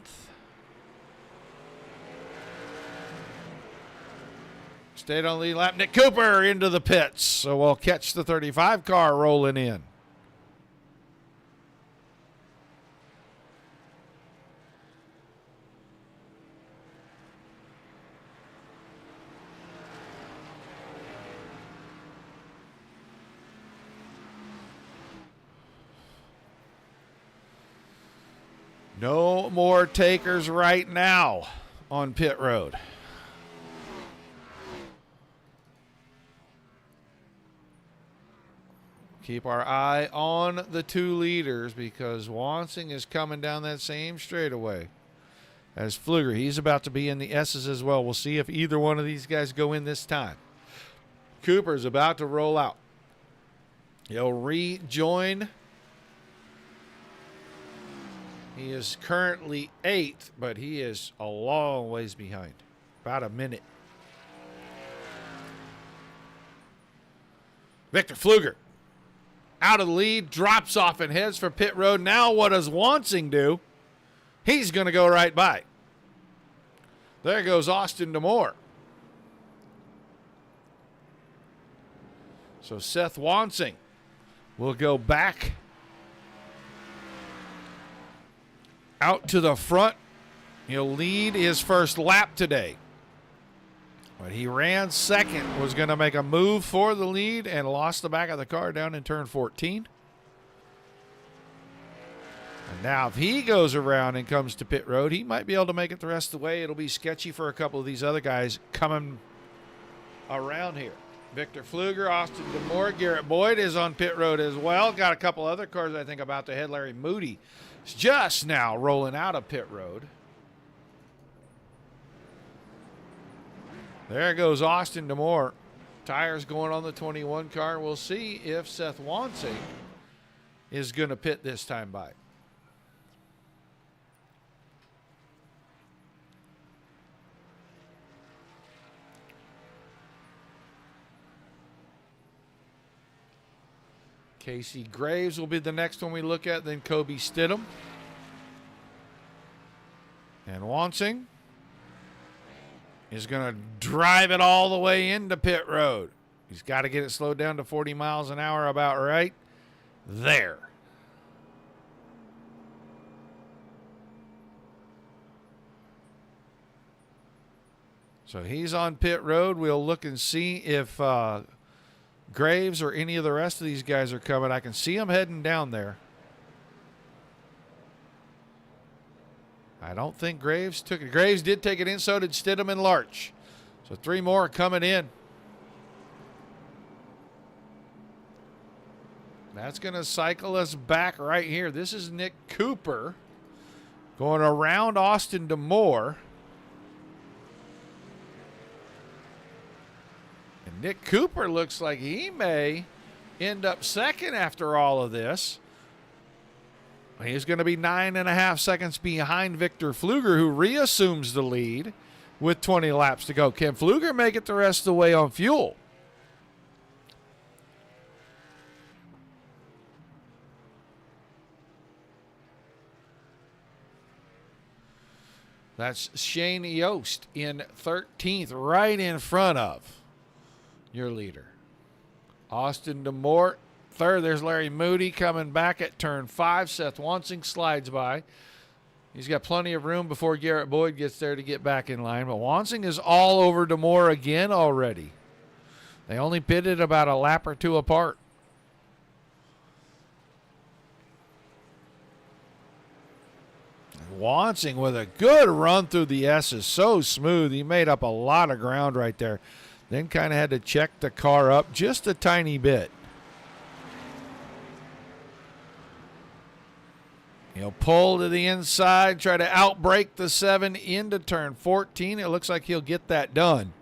Stayed on the lead lap. Nick Cooper into the pits. So we'll catch the 35 car rolling in. No more takers right now on pit road. Keep our eye on the 2 leaders because Wansing is coming down that same straightaway as Pfluger. He's about to be in the S's as well. We'll see if either one of these guys go in this time. Cooper's about to roll out. He'll rejoin. He is currently 8th, but he is a long ways behind. About a minute. Victor Pfluger out of the lead, drops off and heads for pit road. Now what does Wansing do? He's going to go right by. There goes Austin Demore. So Seth Wansing will go back out to the front. He'll lead his first lap today. But he ran 2nd, was going to make a move for the lead and lost the back of the car down in turn 14. And now if he goes around and comes to pit road, he might be able to make it the rest of the way. It'll be sketchy for a couple of these other guys coming around here. Victor Pfluger, Austin Demore, Garrett Boyd is on pit road as well. Got a couple other cars I think about to head. Larry Moody is just now rolling out of pit road. There goes Austin Demore. Tires going on the 21 car. We'll see if Seth Wansing is going to pit this time by. Casey Graves will be the next one we look at, then Kobe Stidham. And Wansing is going to drive it all the way into pit road. He's got to get it slowed down to 40 miles an hour about right there. So he's on pit road. We'll look and see if Graves or any of the rest of these guys are coming. I can see them heading down there. I don't think Graves took it. Graves did take it in, so did Stidham and Larch. So 3 more are coming in. That's going to cycle us back right here. This is Nick Cooper going around Austin Demore. And Nick Cooper looks like he may end up second after all of this. He's going to be 9.5 seconds behind Victor Pfluger, who reassumes the lead with 20 laps to go. Can Pfluger make it the rest of the way on fuel? That's Shane Yost in 13th, right in front of your leader. Austin Demore, third. There's Larry Moody coming back at turn 5. Seth Wansing slides by. He's got plenty of room before Garrett Boyd gets there to get back in line. But Wansing is all over Demore again already. They only pitted about a lap or 2 apart. Wansing with a good run through the S's. So smooth. He made up a lot of ground right there. Then kind of had to check the car up just a tiny bit. He'll pull to the inside, try to outbrake the 7 into turn 14. It looks like he'll get that done.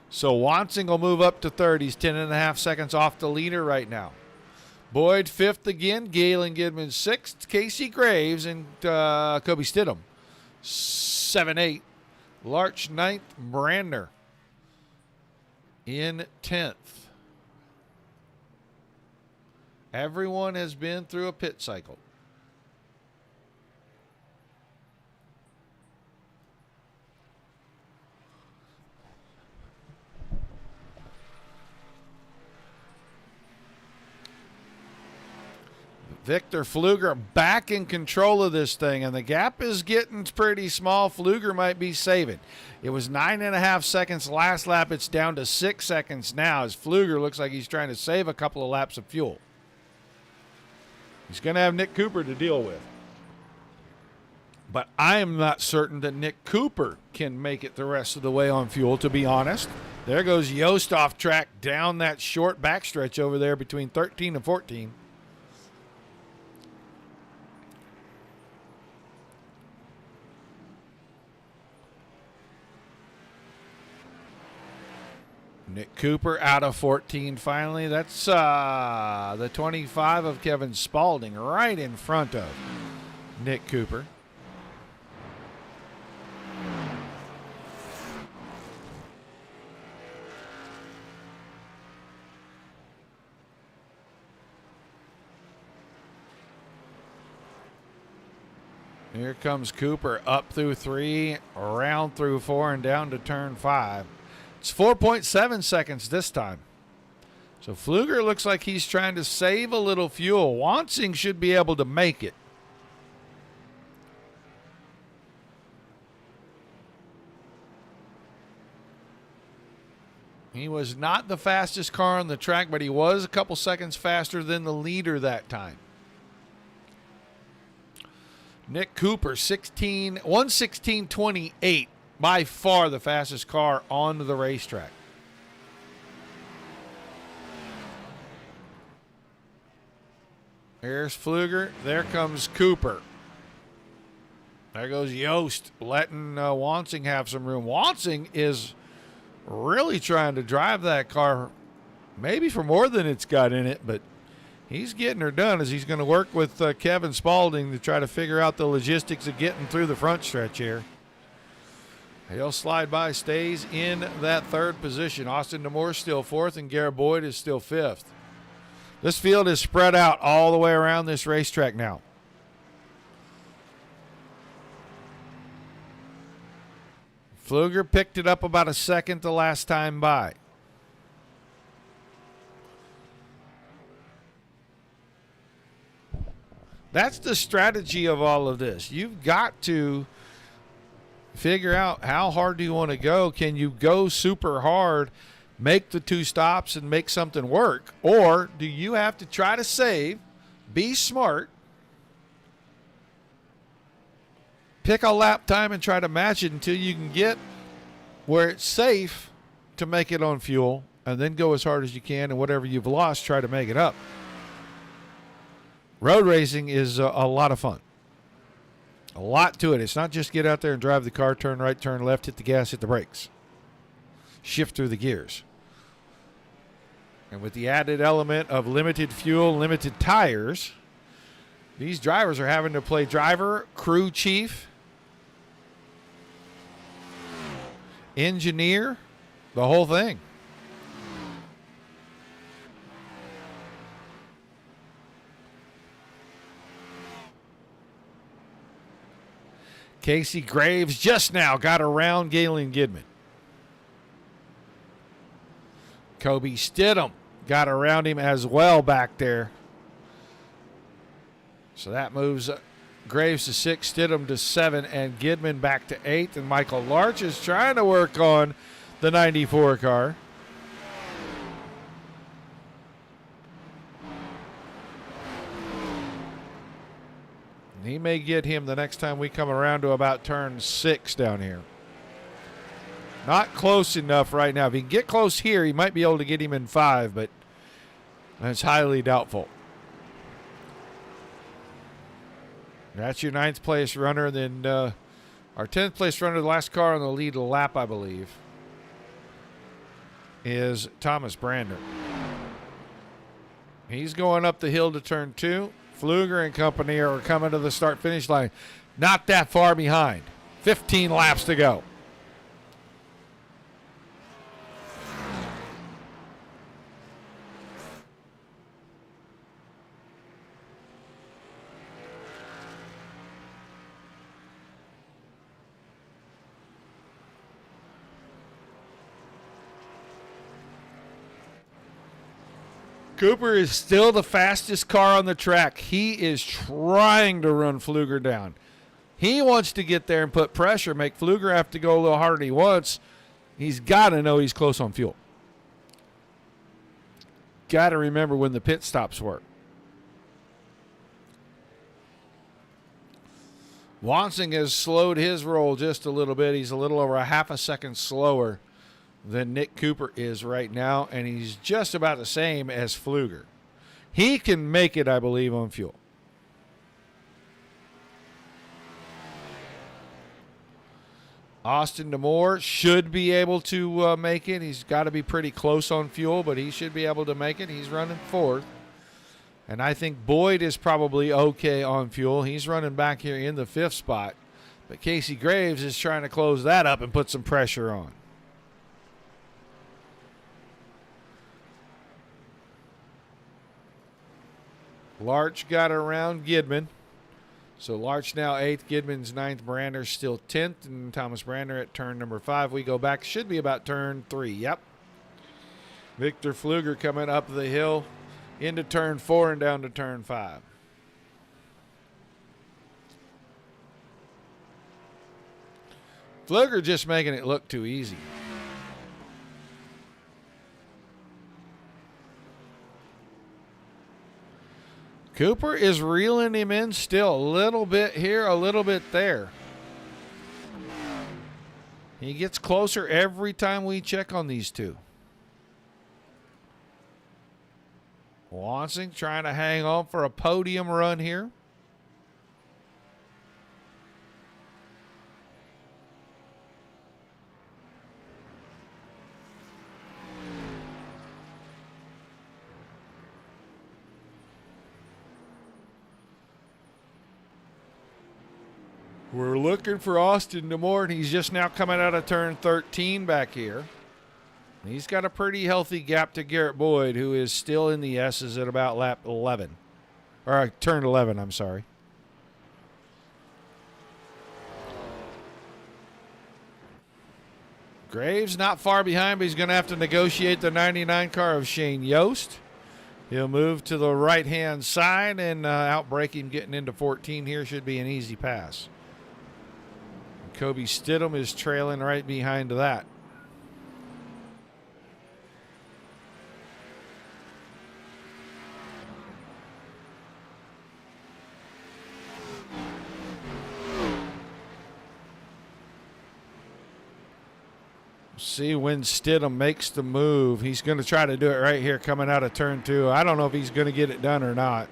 So Wansing will move up to third. He's 10.5 seconds off the leader right now. Boyd 5th again. Galen Goodman 6th. Casey Graves and Kobe Stidham 7-8. Larch 9th. Brandner in 10th. Everyone has been through a pit cycle. Victor Pfluger back in control of this thing, and the gap is getting pretty small. Pfluger might be saving. It was 9.5 seconds last lap. It's down to 6 seconds now as Pfluger looks like he's trying to save a couple of laps of fuel. He's going to have Nick Cooper to deal with. But I am not certain that Nick Cooper can make it the rest of the way on fuel, to be honest. There goes Yost off track down that short backstretch over there between 13 and 14. Nick Cooper out of 14 finally. That's the 25 of Kevin Spaulding right in front of Nick Cooper. Here comes Cooper up through 3, around through 4, and down to turn 5. It's 4.7 seconds this time. So Pfluger looks like he's trying to save a little fuel. Wansing should be able to make it. He was not the fastest car on the track, but he was a couple seconds faster than the leader that time. Nick Cooper, 1:16.28. By far the fastest car on the racetrack. There's Pfluger. There comes Cooper. There goes Yost, letting Wansing have some room. Wansing is really trying to drive that car, maybe for more than it's got in it, but he's getting her done as he's going to work with Kevin Spaulding to try to figure out the logistics of getting through the front stretch here. He'll slide by, stays in that third position. Austin DeMoore still fourth, and Garrett Boyd is still fifth. This field is spread out all the way around this racetrack now. Pfluger picked it up about a second the last time by. That's the strategy of all of this. You've got to figure out how hard do you want to go. Can you go super hard, make the 2 stops, and make something work? Or do you have to try to save, be smart, pick a lap time and try to match it until you can get where it's safe to make it on fuel, and then go as hard as you can, and whatever you've lost, try to make it up. Road racing is a lot of fun. A lot to it. It's not just get out there and drive the car, turn right, turn left, hit the gas, hit the brakes. Shift through the gears. And with the added element of limited fuel, limited tires, these drivers are having to play driver, crew chief, engineer, the whole thing. Casey Graves just now got around Galen Gidman. Kobe Stidham got around him as well back there. So that moves Graves to 6, Stidham to 7, and Gidman back to 8. And Michael Larch is trying to work on the 94 car. He may get him the next time we come around to about turn 6 down here. Not close enough right now. If he can get close here, he might be able to get him in 5, but that's highly doubtful. That's your 9th place runner. Then our 10th place runner, the last car on the lead lap, I believe, is Thomas Brander. He's going up the hill to turn 2. Pfluger and company are coming to the start-finish line. Not that far behind. 15 laps to go. Cooper is still the fastest car on the track. He is trying to run Pfluger down. He wants to get there and put pressure, make Pfluger have to go a little harder than he wants. He's got to know he's close on fuel. Got to remember when the pit stops were. Wansing has slowed his roll just a little bit. He's a little over a half a second slower than Nick Cooper is right now, and he's just about the same as Pfluger. He can make it, I believe, on fuel. Austin DeMoore should be able to make it. He's got to be pretty close on fuel, but he should be able to make it. He's running 4th. And I think Boyd is probably okay on fuel. He's running back here in the 5th spot. But Casey Graves is trying to close that up and put some pressure on. Larch got around Gidman. So Larch now 8th, Gidman's 9th, Brander still 10th, and Thomas Brander at turn number 5. We go back, should be about turn 3. Yep. Victor Pfluger coming up the hill into turn 4 and down to turn 5. Pfluger just making it look too easy. Cooper is reeling him in still. A little bit here, a little bit there. He gets closer every time we check on these two. Wansing trying to hang on for a podium run here. We're looking for Austin DeMore, and he's just now coming out of turn 13 back here. He's got a pretty healthy gap to Garrett Boyd, who is still in the S's at about lap 11. Or turn 11, I'm sorry. Graves not far behind, but he's going to have to negotiate the 99 car of Shane Yost. He'll move to the right-hand side and outbreak him getting into 14 here. Should be an easy pass. Kobe Stidham is trailing right behind that. See when Stidham makes the move. He's going to try to do it right here coming out of turn 2. I don't know if he's going to get it done or not.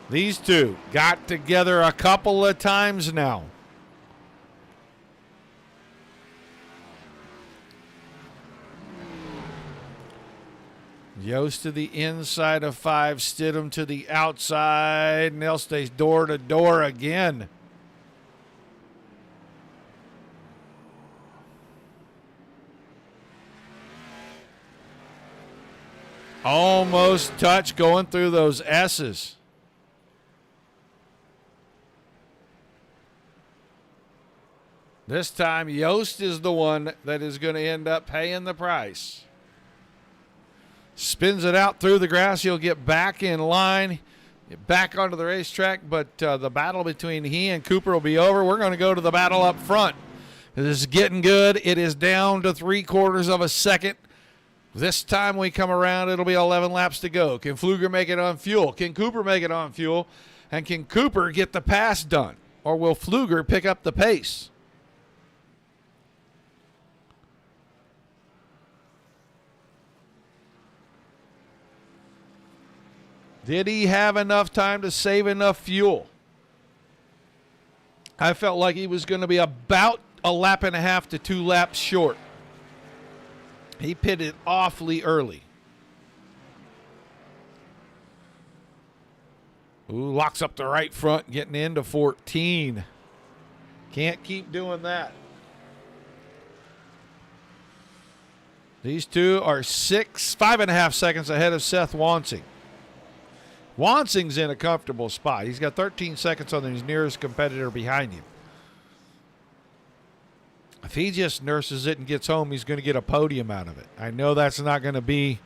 These two got together a couple of times now. Yost to the inside of 5, Stidham to the outside, and they'll stay door to door again. Almost touch going through those S's. This time, Yost is the one that is going to end up paying the price. Spins it out through the grass. He'll get back in line, get back onto the racetrack, but the battle between he and Cooper will be over. We're going to go to the battle up front. This is getting good. It is down to 3/4 of a second. This time we come around, it'll be 11 laps to go. Can Pfluger make it on fuel? Can Cooper make it on fuel? And can Cooper get the pass done? Or will Pfluger pick up the pace? Did he have enough time to save enough fuel? I felt like he was going to be about a lap and a half to 2 laps short. He pitted awfully early. Ooh, locks up the right front, getting into 14. Can't keep doing that. These two are 5.5 seconds ahead of Seth Wansing. Wansing's in a comfortable spot. He's got 13 seconds on his nearest competitor behind him. If he just nurses it and gets home, he's going to get a podium out of it. I know that's not going to be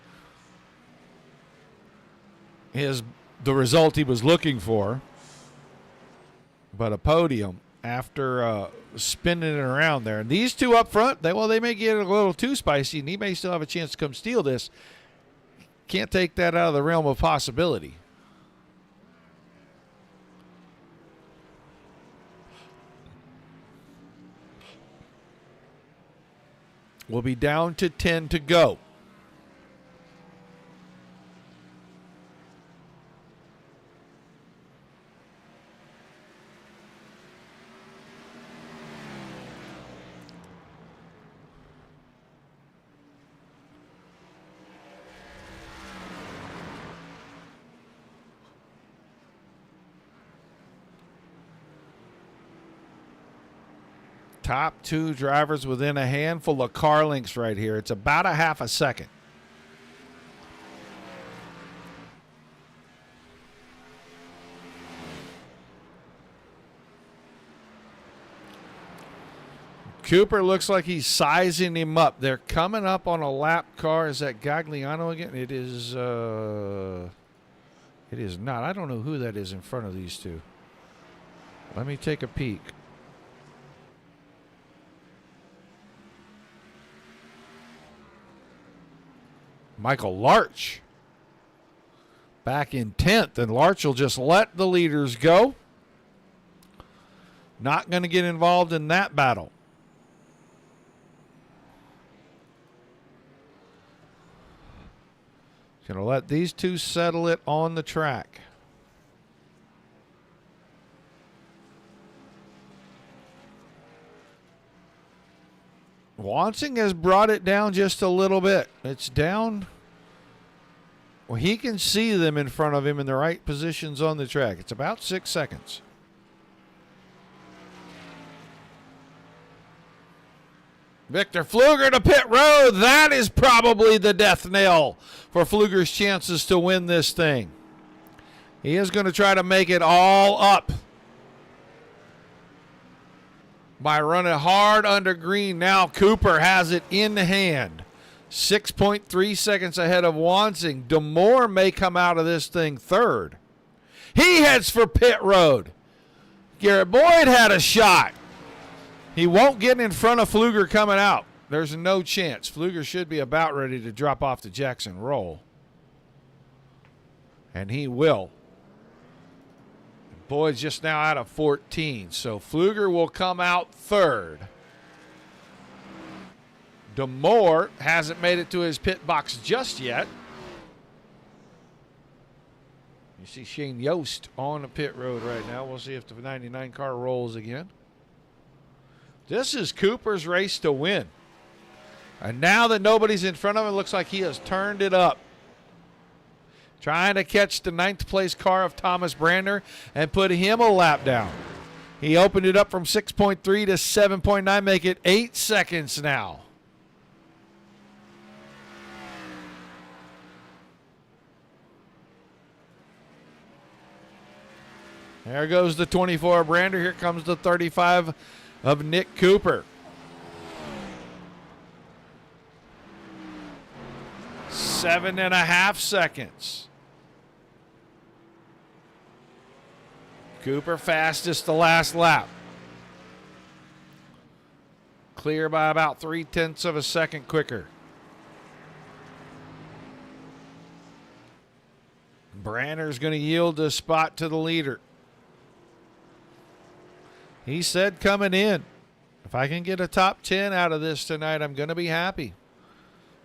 the result he was looking for, but a podium after spinning it around there. And these two up front, they may get a little too spicy, and he may still have a chance to come steal this. Can't take that out of the realm of possibility. We'll be down to 10 to go. Top 2 drivers within a handful of car lengths right here. It's about a half a second. Cooper looks like he's sizing him up. They're coming up on a lap car. Is that Gagliano again? It is not. I don't know who that is in front of these two. Let me take a peek. Michael Larch back in 10th, and Larch will just let the leaders go. Not going to get involved in that battle. Going to let these two settle it on the track. Wansing has brought it down just a little bit. It's down. Well, he can see them in front of him in the right positions on the track. It's about 6 seconds. Victor Pfluger to pit road. That is probably the death knell for Pfluger's chances to win this thing. He is going to try to make it all up by running hard under green. Now Cooper has it in hand. 6.3 seconds ahead of Wansing. DeMoore may come out of this thing third. He heads for pit road. Garrett Boyd had a shot. He won't get in front of Pfluger coming out. There's no chance. Pfluger should be about ready to drop off the Jackson roll. And he will. Boyd's just now out of 14. So Pfluger will come out third. DeMoore hasn't made it to his pit box just yet. You see Shane Yost on the pit road right now. We'll see if the 99 car rolls again. This is Cooper's race to win. And now that nobody's in front of him, it looks like he has turned it up. Trying to catch the 9th place car of Thomas Brander and put him a lap down. He opened it up from 6.3 to 7.9, make it 8 seconds now. There goes the 24 of Brander. Here comes the 35 of Nick Cooper. 7.5 seconds. Cooper fastest the last lap. Clear by about 0.3 of a second quicker. Brander's going to yield the spot to the leader. He said coming in, if I can get a top 10 out of this tonight, I'm going to be happy.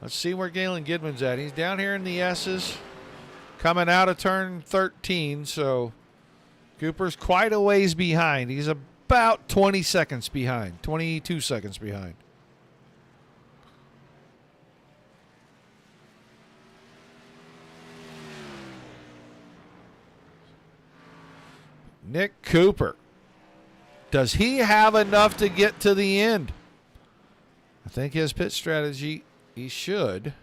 Let's see where Galen Gidman's at. He's down here in the S's, coming out of turn 13, so Cooper's quite a ways behind. He's about 20 seconds behind, 22 seconds behind. Nick Cooper. Does he have enough to get to the end? I think his pit strategy, he should.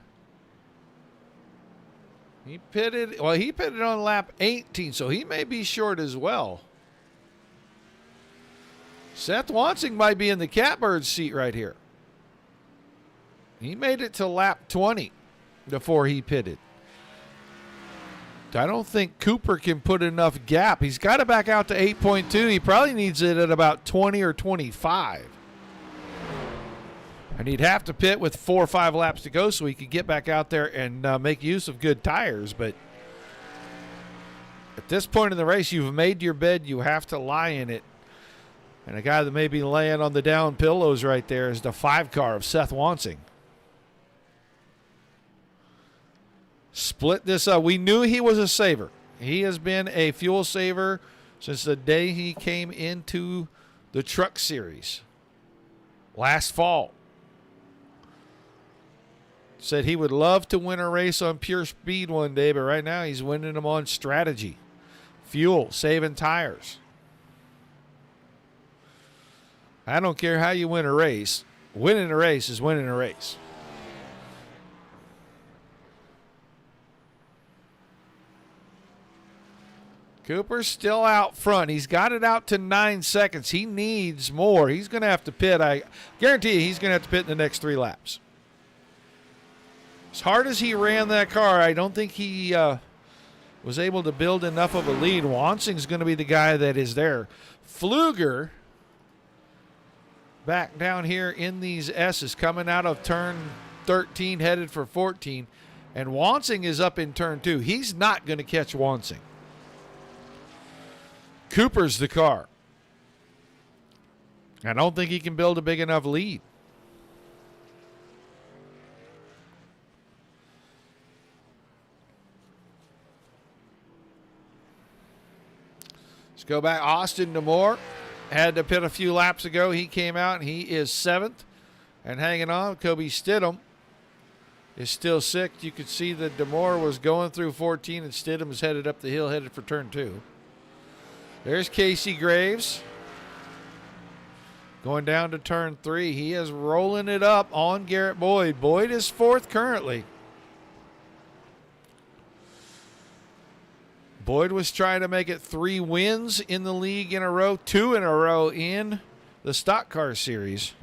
He pitted on lap 18, so he may be short as well. Seth Wansing might be in the catbird seat right here. He made it to lap 20 before he pitted. I don't think Cooper can put enough gap. He's got to back out to 8.2. He probably needs it at about 20 or 25. And he'd have to pit with 4 or 5 laps to go so he could get back out there and make use of good tires. But at this point in the race, you've made your bed. You have to lie in it. And a guy that may be laying on the down pillows right there is the 5 car of Seth Wansing. Split this up. We knew he was a saver. He has been a fuel saver since the day he came into the Truck Series last fall. Said he would love to win a race on pure speed one day, but right now he's winning them on strategy, fuel, saving tires. I don't care how you win a race. Winning a race is winning a race. Cooper's still out front. He's got it out to 9 seconds. He needs more. He's going to have to pit. I guarantee you he's going to have to pit in the next 3 laps. As hard as he ran that car, I don't think he was able to build enough of a lead. Wansing's going to be the guy that is there. Pfluger back down here in these S's coming out of turn 13 headed for 14. And Wansing is up in turn 2. He's not going to catch Wansing. Cooper's the car. I don't think he can build a big enough lead. Let's go back. Austin Demore had to pit a few laps ago. He came out, and he is 7th and hanging on. Kobe Stidham is still 6th. You could see that Demore was going through 14, and Stidham is headed up the hill, headed for turn 2. There's Casey Graves going down to turn 3. He is rolling it up on Garrett Boyd. Boyd is 4th currently. Boyd was trying to make it 3 wins in the league in a row, 2 in a row in the Stock Car Series.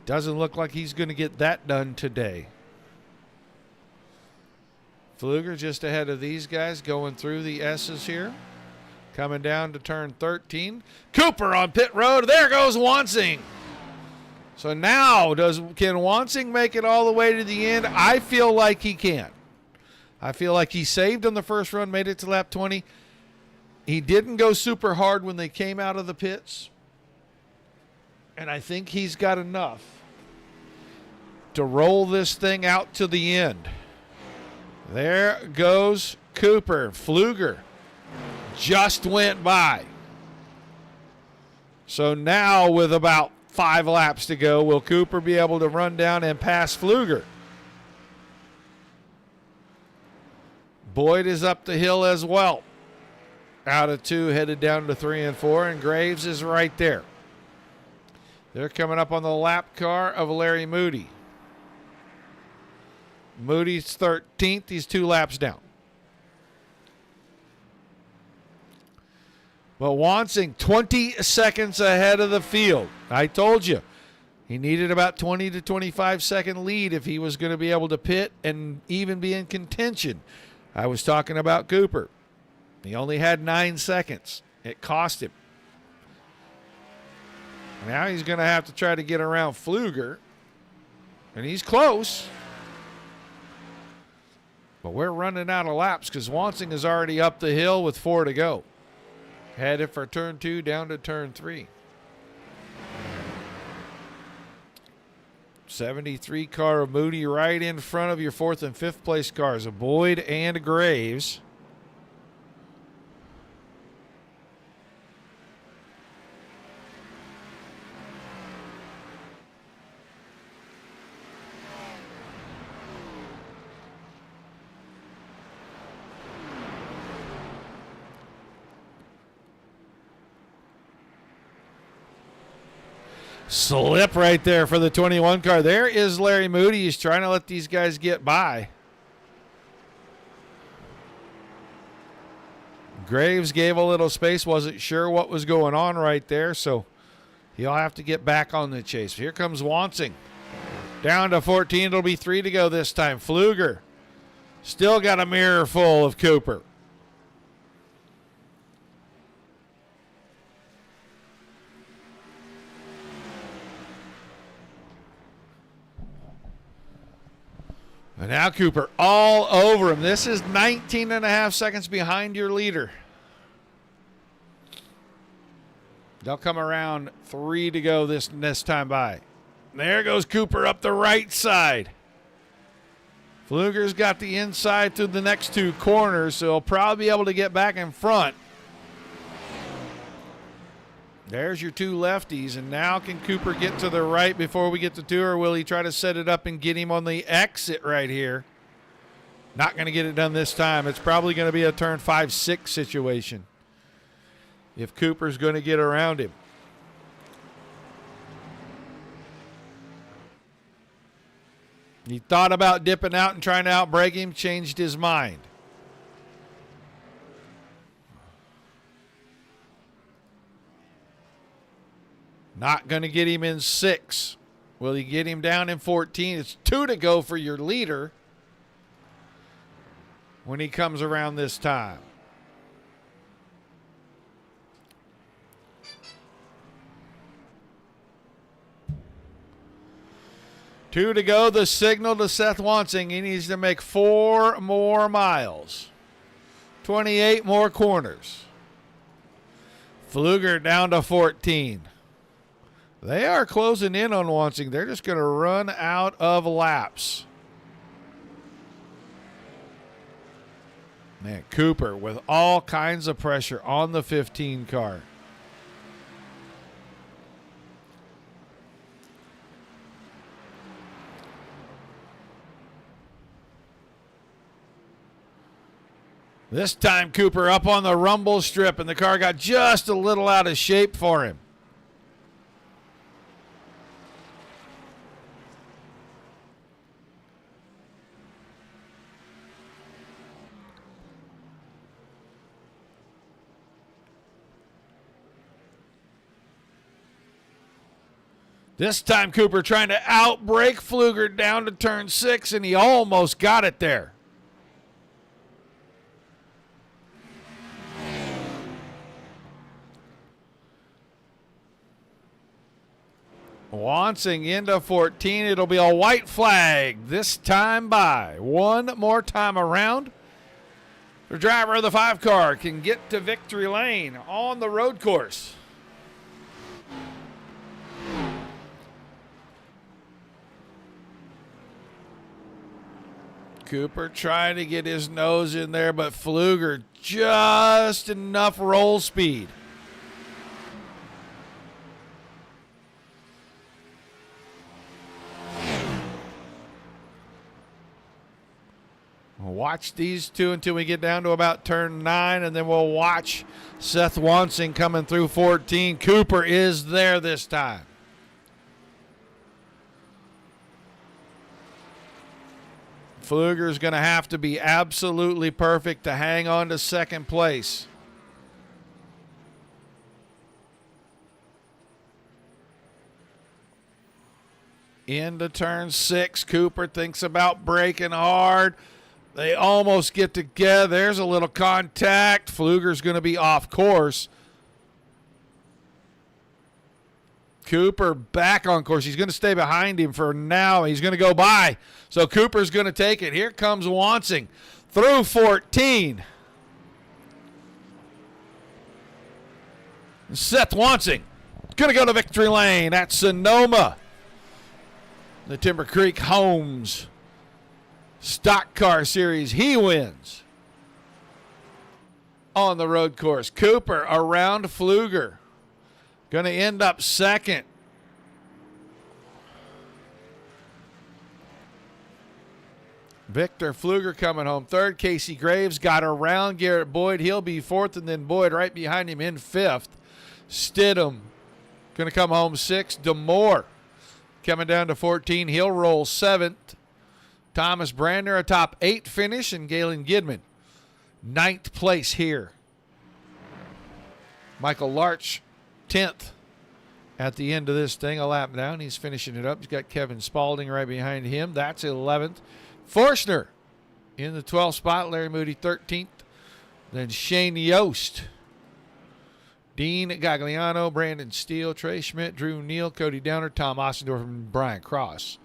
Doesn't look like he's going to get that done today. Pfluger just ahead of these guys going through the S's here. Coming down to turn 13. Cooper on pit road. There goes Wansing. So now, can Wansing make it all the way to the end? I feel like he can. I feel like he saved on the first run, made it to lap 20. He didn't go super hard when they came out of the pits. And I think he's got enough to roll this thing out to the end. There goes Cooper. Pfluger just went by. So now with about 5 laps to go, will Cooper be able to run down and pass Pfluger? Boyd is up the hill as well. Out of 2, headed down to 3 and 4, and Graves is right there. They're coming up on the lap car of Larry Moody. Moody's 13th. He's 2 laps down. But Wansing 20 seconds ahead of the field. I told you, he needed about 20 to 25 second lead if he was going to be able to pit and even be in contention. I was talking about Cooper. He only had 9 seconds. It cost him. Now he's going to have to try to get around Pfluger. And he's close. But we're running out of laps because Wansing is already up the hill with 4 to go. Headed for turn 2 down to turn 3. 73 car of Moody right in front of your 4th and 5th place cars of Boyd and Graves. Slip right there for the 21 car. There is Larry Moody. He's trying to let these guys get by. Graves gave a little space, wasn't sure what was going on right there, so he'll have to get back on the chase. Here comes Wansing. Down to 14. It'll be 3 to go this time. Pfluger still got a mirror full of Cooper. And now Cooper all over him. This is 19 and a half seconds behind your leader. They'll come around 3 to go this time by. There goes Cooper up the right side. Pfluger's got the inside through the next 2 corners, so he'll probably be able to get back in front. There's your 2 lefties, and now can Cooper get to the right before we get to 2, or will he try to set it up and get him on the exit right here? Not going to get it done this time. It's probably going to be a turn 5-6 situation if Cooper's going to get around him. He thought about dipping out and trying to outbrake him, changed his mind. Not going to get him in 6. Will he get him down in 14? It's 2 to go for your leader when he comes around this time. Two to go. The signal to Seth Wansing. He needs to make 4 more miles. 28 more corners. Pfluger down to 14. They are closing in on Wansing. They're just going to run out of laps. Man, Cooper with all kinds of pressure on the 15 car. This time Cooper up on the rumble strip, and the car got just a little out of shape for him. This time Cooper trying to outbrake Pfluger down to turn 6, and he almost got it there. Wansing into 14. It'll be a white flag this time by. One more time around. The driver of the 5 car can get to victory lane on the road course. Cooper trying to get his nose in there, but Pfluger just enough roll speed. We'll watch these two until we get down to about turn 9, and then we'll watch Seth Wansing coming through 14. Cooper is there this time. Pfluger's going to have to be absolutely perfect to hang on to second place. Into turn 6, Cooper thinks about braking hard. They almost get together. There's a little contact. Pfluger's going to be off course. Cooper back on course. He's going to stay behind him for now. He's going to go by. So Cooper's going to take it. Here comes Wansing through 14. Seth Wansing going to go to victory lane at Sonoma. The Timber Creek Homes Stock Car Series. He wins on the road course. Cooper around Pfluger. Going to end up second. Victor Pfluger coming home third. Casey Graves got around Garrett Boyd. He'll be fourth, and then Boyd right behind him in fifth. Stidham going to come home sixth. DeMoore coming down to 14. He'll roll seventh. Thomas Brandner a top 8 finish, and Galen Gidman 9th place here. Michael Larch 10th at the end of this thing, a lap down. He's finishing it up. He's got Kevin Spaulding right behind him. That's 11th. Forstner in the 12th spot. Larry Moody 13th. Then Shane Yost. Dean Gagliano, Brandon Steele, Trey Schmidt, Drew Neal, Cody Downer, Tom Ossendorf, and Brian Cross.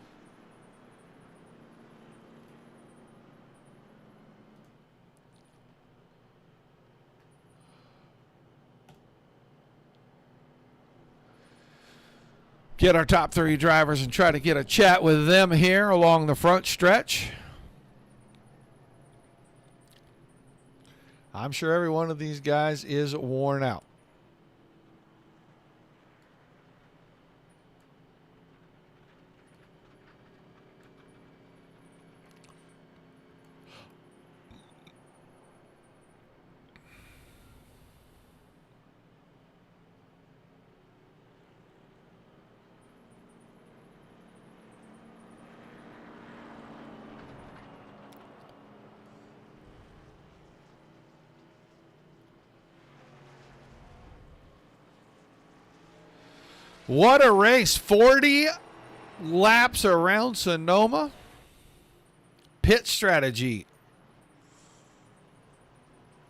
Get our top 3 drivers and try to get a chat with them here along the front stretch. I'm sure every one of these guys is worn out. What a race. 40 laps around Sonoma. Pit strategy.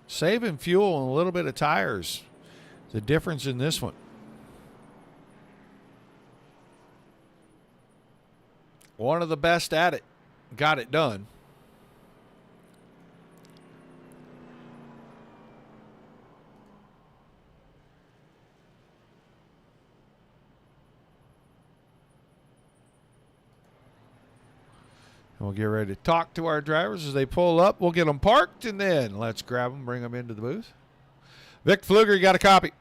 Saving fuel and a little bit of tires. The difference in this one. One of the best at it. Got it done. We'll get ready to talk to our drivers as they pull up. We'll get them parked, and then let's grab them, bring them into the booth. Vic Pfluger, you got a copy?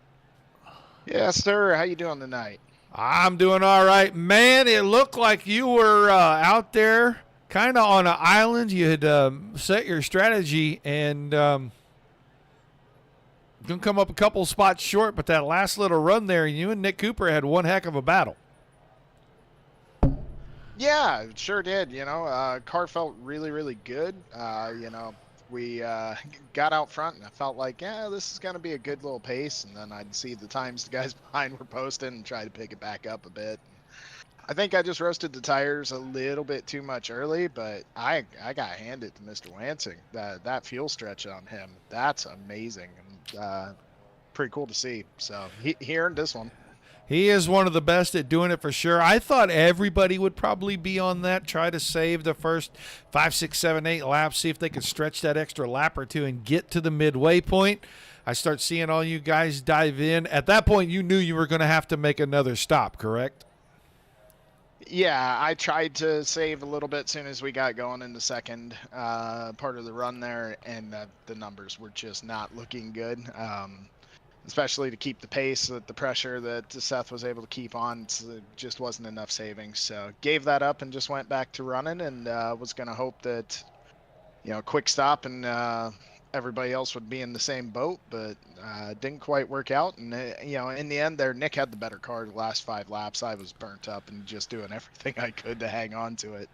Yes, sir. How you doing tonight? I'm doing all right. Man, it looked like you were out there kind of on an island. You had set your strategy and going to come up a couple spots short, but that last little run there, you and Nick Cooper had one heck of a battle. Yeah, it sure did. Car felt really, really good. We got out front, and I felt like, yeah, this is going to be a good little pace. And then I'd see the times the guys behind were posting and try to pick it back up a bit. I think I just roasted the tires a little bit too much early, but I got handed to Mr. Lansing. That fuel stretch on him, that's amazing and pretty cool to see. So he earned this one. He is one of the best at doing it for sure. I thought everybody would probably be on that, try to save the first 5, 6, 7, 8 laps, see if they could stretch that extra lap or two and get to the midway point. I start seeing all you guys dive in. At that point, you knew you were going to have to make another stop, correct? Yeah, I tried to save a little bit as soon as we got going in the second part of the run there, and the numbers were just not looking good. Especially to keep the pace, the pressure that Seth was able to keep on, it just wasn't enough savings. So gave that up and just went back to running, and was going to hope that, quick stop and everybody else would be in the same boat, but didn't quite work out. And, in the end there, Nick had the better car the last 5 laps. I was burnt up and just doing everything I could to hang on to it.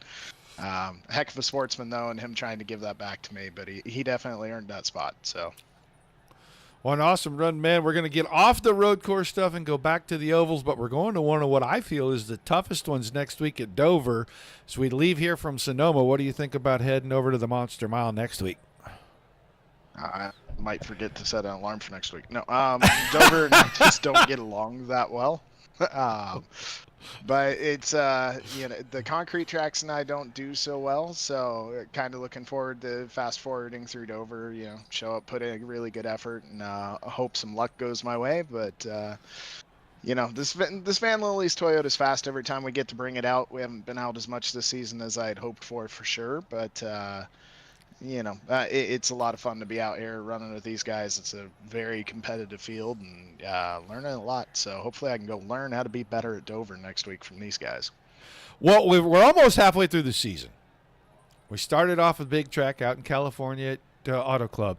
Heck of a sportsman, though, and him trying to give that back to me, but he definitely earned that spot, so. Well, an awesome run, man. We're going to get off the road course stuff and go back to the ovals, but we're going to one of what I feel is the toughest ones next week at Dover. As we leave here from Sonoma, what do you think about heading over to the Monster Mile next week? I might forget to set an alarm for next week. No, Dover and I just don't get along that well. But it's, the concrete tracks and I don't do so well. So kind of looking forward to fast forwarding through Dover, show up, put in a really good effort, and hope some luck goes my way. But, this Van Lille's Toyota's fast every time we get to bring it out. We haven't been out as much this season as I had hoped for sure. But, it's a lot of fun to be out here running with these guys. It's a very competitive field and learning a lot. So hopefully I can go learn how to be better at Dover next week from these guys. Well, we're almost halfway through the season. We started off a big track out in California at Auto Club,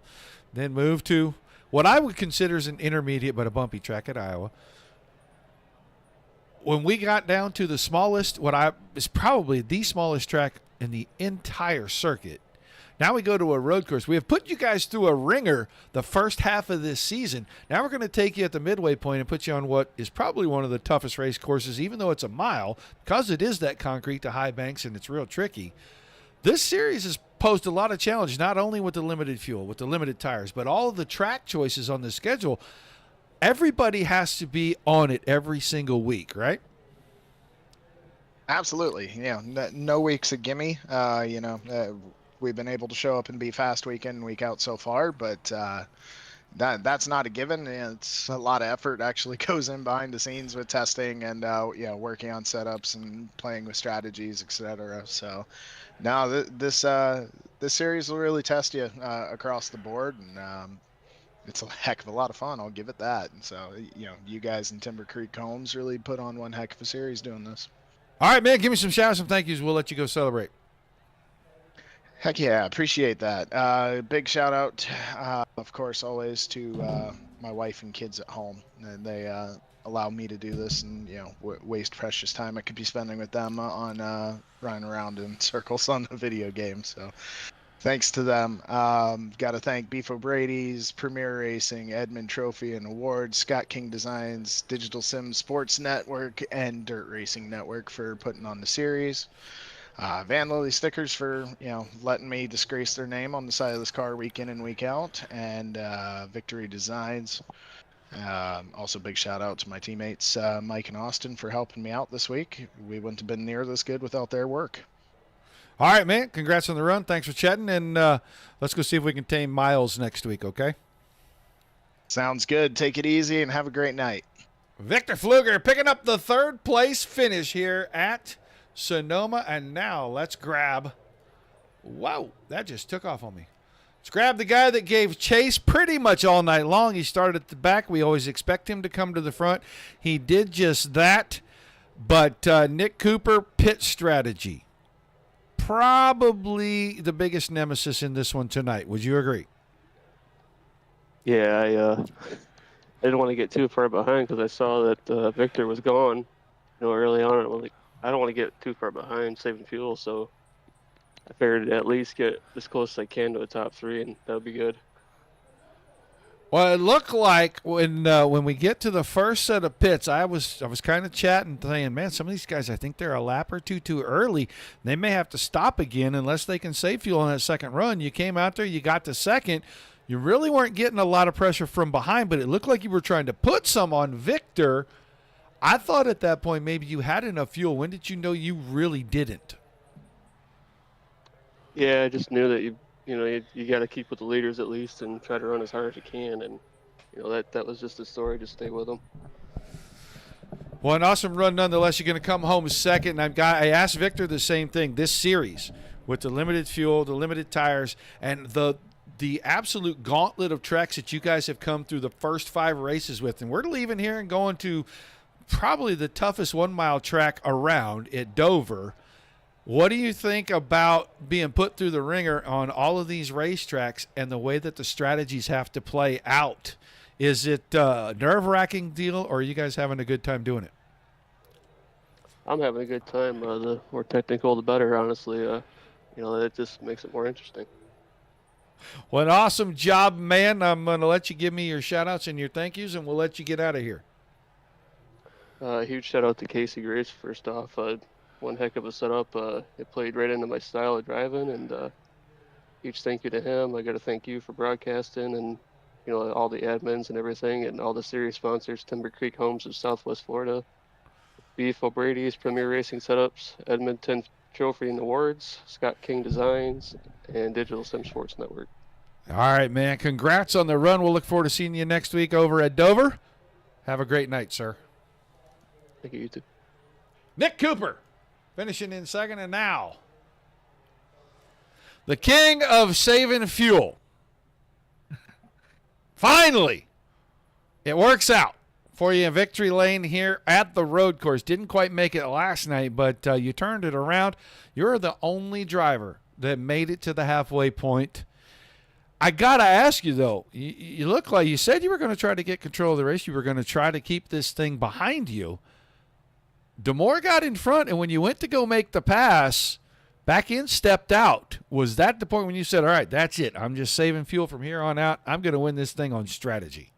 then moved to what I would consider as an intermediate but a bumpy track at Iowa. When we got down to the smallest, is probably the smallest track in the entire circuit, now we go to a road course. We have put you guys through a ringer the first half of this season. Now we're going to take you at the midway point and put you on what is probably one of the toughest race courses, even though it's a mile, because it is that concrete to high banks and it's real tricky. This series has posed a lot of challenge, not only with the limited fuel, with the limited tires, but all of the track choices on the schedule. Everybody has to be on it every single week, right? Absolutely. No week's a gimme. We've been able to show up and be fast week in and week out so far, but that's not a given. It's a lot of effort actually goes in behind the scenes with testing and working on setups and playing with strategies, etc. So now this series will really test you across the board, and it's a heck of a lot of fun. I'll give it that. And so you guys in Timber Creek Homes really put on one heck of a series doing this. All right, man. Give me some shout outs and thank yous. We'll let you go celebrate. Heck yeah, appreciate that. Big shout out, of course, always to my wife and kids at home. And they allow me to do this and waste precious time I could be spending with them on running around in circles on the video game. So thanks to them. Got to thank BeefOBradys, Premier Racing, Edmund Trophy and Awards, Scott King Designs, Digital Sim Sports Network, and Dirt Racing Network for putting on the series. Van Lille Stickers for letting me disgrace their name on the side of this car week in and week out, and Victory Designs. Also big shout out to my teammates Mike and Austin for helping me out this week. We wouldn't have been near this good without their work. All right, man. Congrats on the run. Thanks for chatting, and let's go see if we can tame Miles next week, okay? Sounds good. Take it easy and have a great night. Victor Pfluger picking up the third place finish here at Sonoma, and now let's grab Whoa, that just took off on me. Let's grab the guy that gave chase pretty much all night long. He started at the back. We always expect him to come to the front. He did just that. But Nick Cooper, pit strategy. Probably the biggest nemesis in this one tonight. Would you agree? Yeah, I didn't want to get too far behind because I saw that Victor was gone, early on. I'm like, I don't want to get too far behind saving fuel, so I figured to at least get as close as I can to a top 3, and that would be good. Well, it looked like when we get to the first set of pits, I was kind of chatting, saying, man, some of these guys, I think they're a lap or two too early. They may have to stop again unless they can save fuel on that second run. You came out there, you got to second. You really weren't getting a lot of pressure from behind, but it looked like you were trying to put some on Victor. I thought at that point maybe you had enough fuel. When did you know you really didn't? Yeah, I just knew that you got to keep with the leaders at least and try to run as hard as you can, and that was just the story. Just stay with them. Well, an awesome run nonetheless. You're going to come home second. And I asked Victor the same thing. This series with the limited fuel, the limited tires, and the absolute gauntlet of tracks that you guys have come through the first 5 races with, and we're leaving here and going to probably the toughest 1-mile track around at Dover. What do you think about being put through the ringer on all of these racetracks and the way that the strategies have to play out? Is it a nerve-wracking deal, or are you guys having a good time doing it? I'm having a good time. The more technical, the better, honestly. It just makes it more interesting. Well, an awesome job, man. I'm going to let you give me your shout-outs and your thank yous, and we'll let you get out of here. Huge shout-out to Casey Grace, first off. One heck of a setup. It played right into my style of driving, and huge thank you to him. I got to thank you for broadcasting and, all the admins and everything, and all the series sponsors, Timber Creek Homes of Southwest Florida, BeefOBradys Premier Racing Setups, Edmonton Trophy and Awards, Scott King Designs, and Digital Sim Sports Network. All right, man. Congrats on the run. We'll look forward to seeing you next week over at Dover. Have a great night, sir. Thank you, you too. Nick Cooper finishing in second, and now the king of saving fuel. Finally, it works out for you in victory lane here at the road course. Didn't quite make it last night, but you turned it around. You're the only driver that made it to the halfway point. I got to ask you, though, you look like you said you were going to try to get control of the race. You were going to try to keep this thing behind you. DeMore got in front, and when you went to go make the pass, back in, stepped out. Was that the point when you said, all right, that's it. I'm just saving fuel from here on out. I'm going to win this thing on strategy?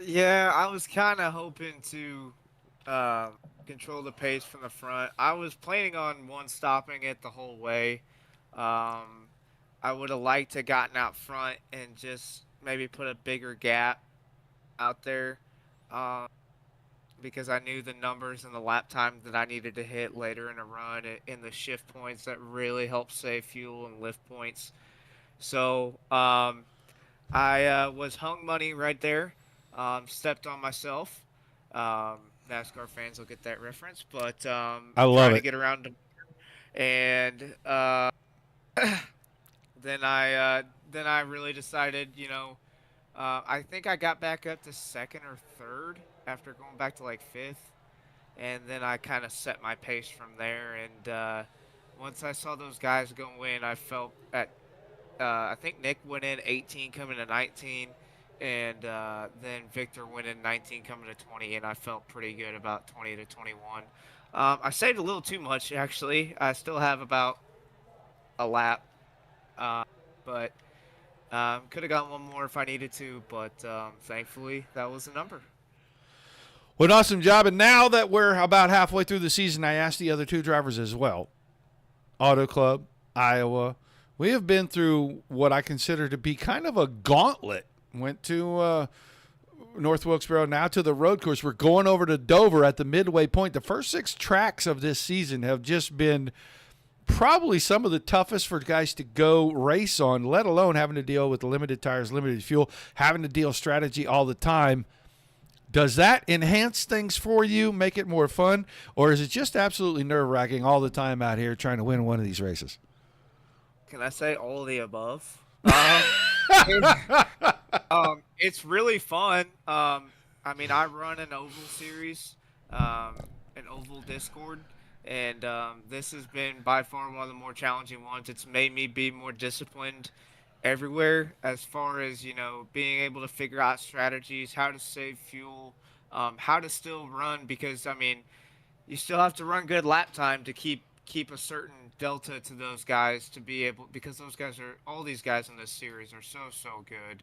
Yeah, I was kind of hoping to control the pace from the front. I was planning on one stopping it the whole way. I would have liked to gotten out front and just maybe put a bigger gap out there because I knew the numbers and the lap time that I needed to hit later in a run in the shift points that really help save fuel and lift points. So I was hung money right there. Stepped on myself. NASCAR fans will get that reference, but I love trying it. to get around to, and then I really decided, I think I got back up to second or third after going back to like fifth, and then I kind of set my pace from there. And once I saw those guys go in, I felt at I think Nick went in 18 coming to 19. And then Victor went in 19 coming to 20, and I felt pretty good about 20 to 21. I saved a little too much, actually. I still have about a lap, but could have gotten one more if I needed to, but thankfully that was the number. What an awesome job. And now that we're about halfway through the season, I asked the other two drivers as well. Auto Club, Iowa. We have been through what I consider to be kind of a gauntlet. Went to North Wilkesboro, now to the road course. We're going over to Dover at the midway point. The first 6 tracks of this season have just been probably some of the toughest for guys to go race on, let alone having to deal with limited tires, limited fuel, having to deal strategy all the time. Does that enhance things for you, make it more fun, or is it just absolutely nerve-wracking all the time out here trying to win one of these races? Can I say all of the above? It's really fun. I mean, I run an oval series, an oval Discord, and this has been by far one of the more challenging ones. It's made me be more disciplined everywhere as far as being able to figure out strategies, how to save fuel, how to still run because I mean you still have to run good lap time to keep a certain delta to those guys to be able because those guys are all these guys in this series are so good.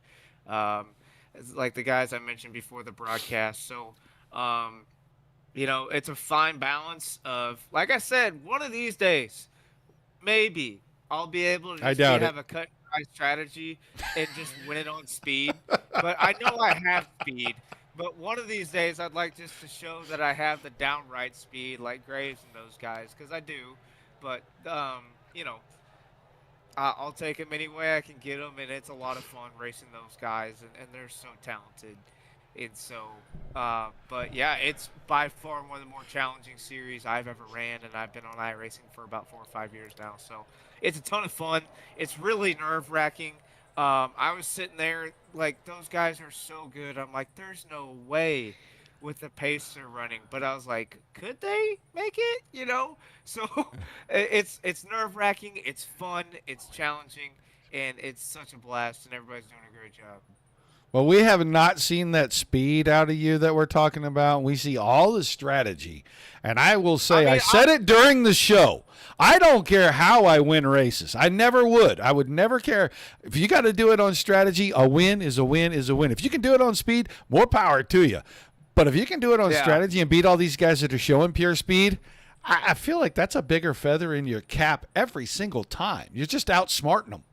It's like the guys I mentioned before the broadcast. So, it's a fine balance of like I said, one of these days, maybe I'll be able to I just doubt it. have a cut and dry strategy and just win it on speed. But I know I have speed. But one of these days, I'd like just to show that I have the downright speed like Graves and those guys, because I do. But you know, I'll take them any way I can get them, and it's a lot of fun racing those guys, and they're so talented. And so, but yeah, it's by far one of the more challenging series I've ever ran, and I've been on iRacing for about 4 or 5 years now. So it's a ton of fun. It's really nerve-wracking. I was sitting there like those guys are so good. I'm like, there's no way with the pace they're running. But I was like, could they make it? So it's nerve-wracking. It's fun. It's challenging, and it's such a blast. And everybody's doing a great job. Well, we have not seen that speed out of you that we're talking about. We see all the strategy. And I will say, I said it during the show. I don't care how I win races. I never would. I would never care. If you got to do it on strategy, a win is a win is a win. If you can do it on speed, more power to you. But if you can do it on strategy and beat all these guys that are showing pure speed, I feel like that's a bigger feather in your cap every single time. You're just outsmarting them.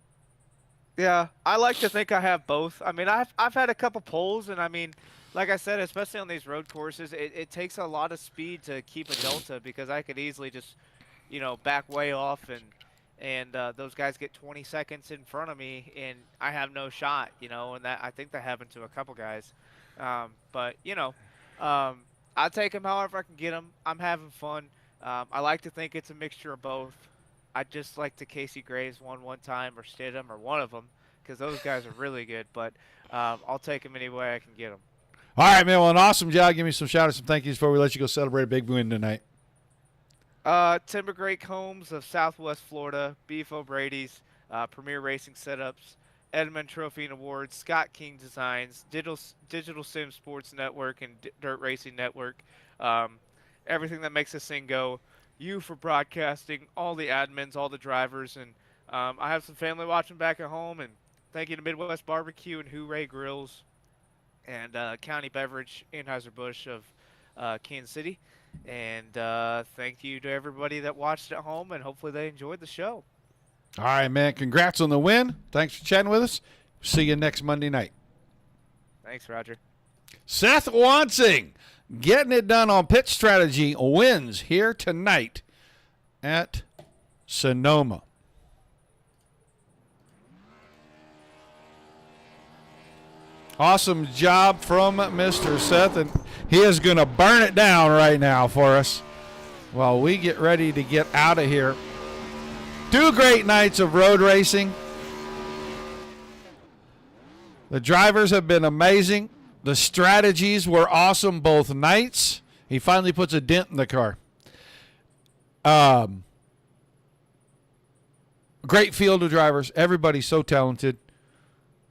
Yeah, I like to think I have both. I mean, I've had a couple poles, and I mean, like I said, especially on these road courses, it takes a lot of speed to keep a delta because I could easily just, back way off and those guys get 20 seconds in front of me, and I have no shot, and I think that happened to a couple guys. But I'll take them however I can get them. I'm having fun. I like to think it's a mixture of both. I'd just like to Casey Graves one time or Stidham or one of them because those guys are really good. But I'll take them any way I can get them. All right, man. Well, an awesome job. Give me some shout-outs, some thank yous before we let you go celebrate a big win tonight. Timber Great Combs of Southwest Florida, BeefOBradys, Premier Racing Setups, Edmund Trophy and Awards, Scott King Designs, Digital Sim Sports Network, and Dirt Racing Network. Everything that makes this thing go. You for broadcasting, all the admins, all the drivers, and I have some family watching back at home. And thank you to Midwest Barbecue and Hooray Grills, and County Beverage Anheuser-Busch of Kansas City. And thank you to everybody that watched at home, and hopefully they enjoyed the show. All right, man. Congrats on the win. Thanks for chatting with us. See you next Monday night. Thanks, Roger. Seth Wansing getting it done on pit strategy wins here tonight at Sonoma. Awesome job from Mr. Seth, and he is going to burn it down right now for us while we get ready to get out of here. 2 great nights of road racing. The drivers have been amazing. The strategies were awesome both nights. He finally puts a dent in the car. Great field of drivers. Everybody's so talented.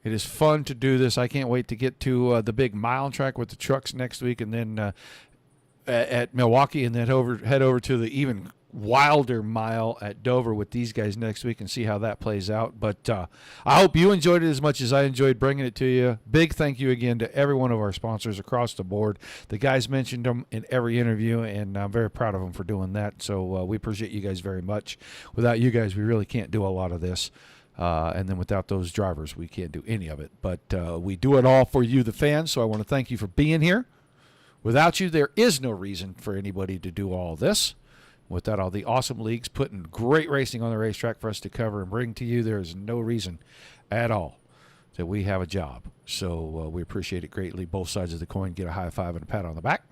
It is fun to do this. I can't wait to get to the big mile track with the trucks next week, and then at Milwaukee, and then head over to the even wilder mile at Dover with these guys next week and see how that plays out. But I hope you enjoyed it as much as I enjoyed bringing it to you. Big thank you again to every one of our sponsors across the board. The guys mentioned them in every interview, and I'm very proud of them for doing that. So we appreciate you guys very much. Without you guys, we really can't do a lot of this. And then without those drivers, we can't do any of it. But we do it all for you, the fans, so I want to thank you for being here. Without you, there is no reason for anybody to do all this. Without all the awesome leagues putting great racing on the racetrack for us to cover and bring to you, there is no reason at all that we have a job. So we appreciate it greatly. Both sides of the coin get a high five and a pat on the back.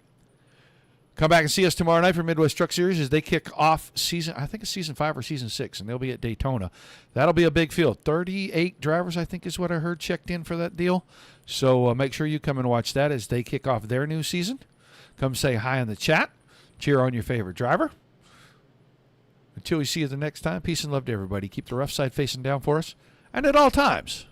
Come back and see us tomorrow night for Midwest Truck Series as they kick off season, I think it's season 5 or season 6, and they'll be at Daytona. That'll be a big field. 38 drivers, I think, is what I heard checked in for that deal. So make sure you come and watch that as they kick off their new season. Come say hi in the chat. Cheer on your favorite driver. Until we see you the next time, peace and love to everybody. Keep the rough side facing down for us. And at all times,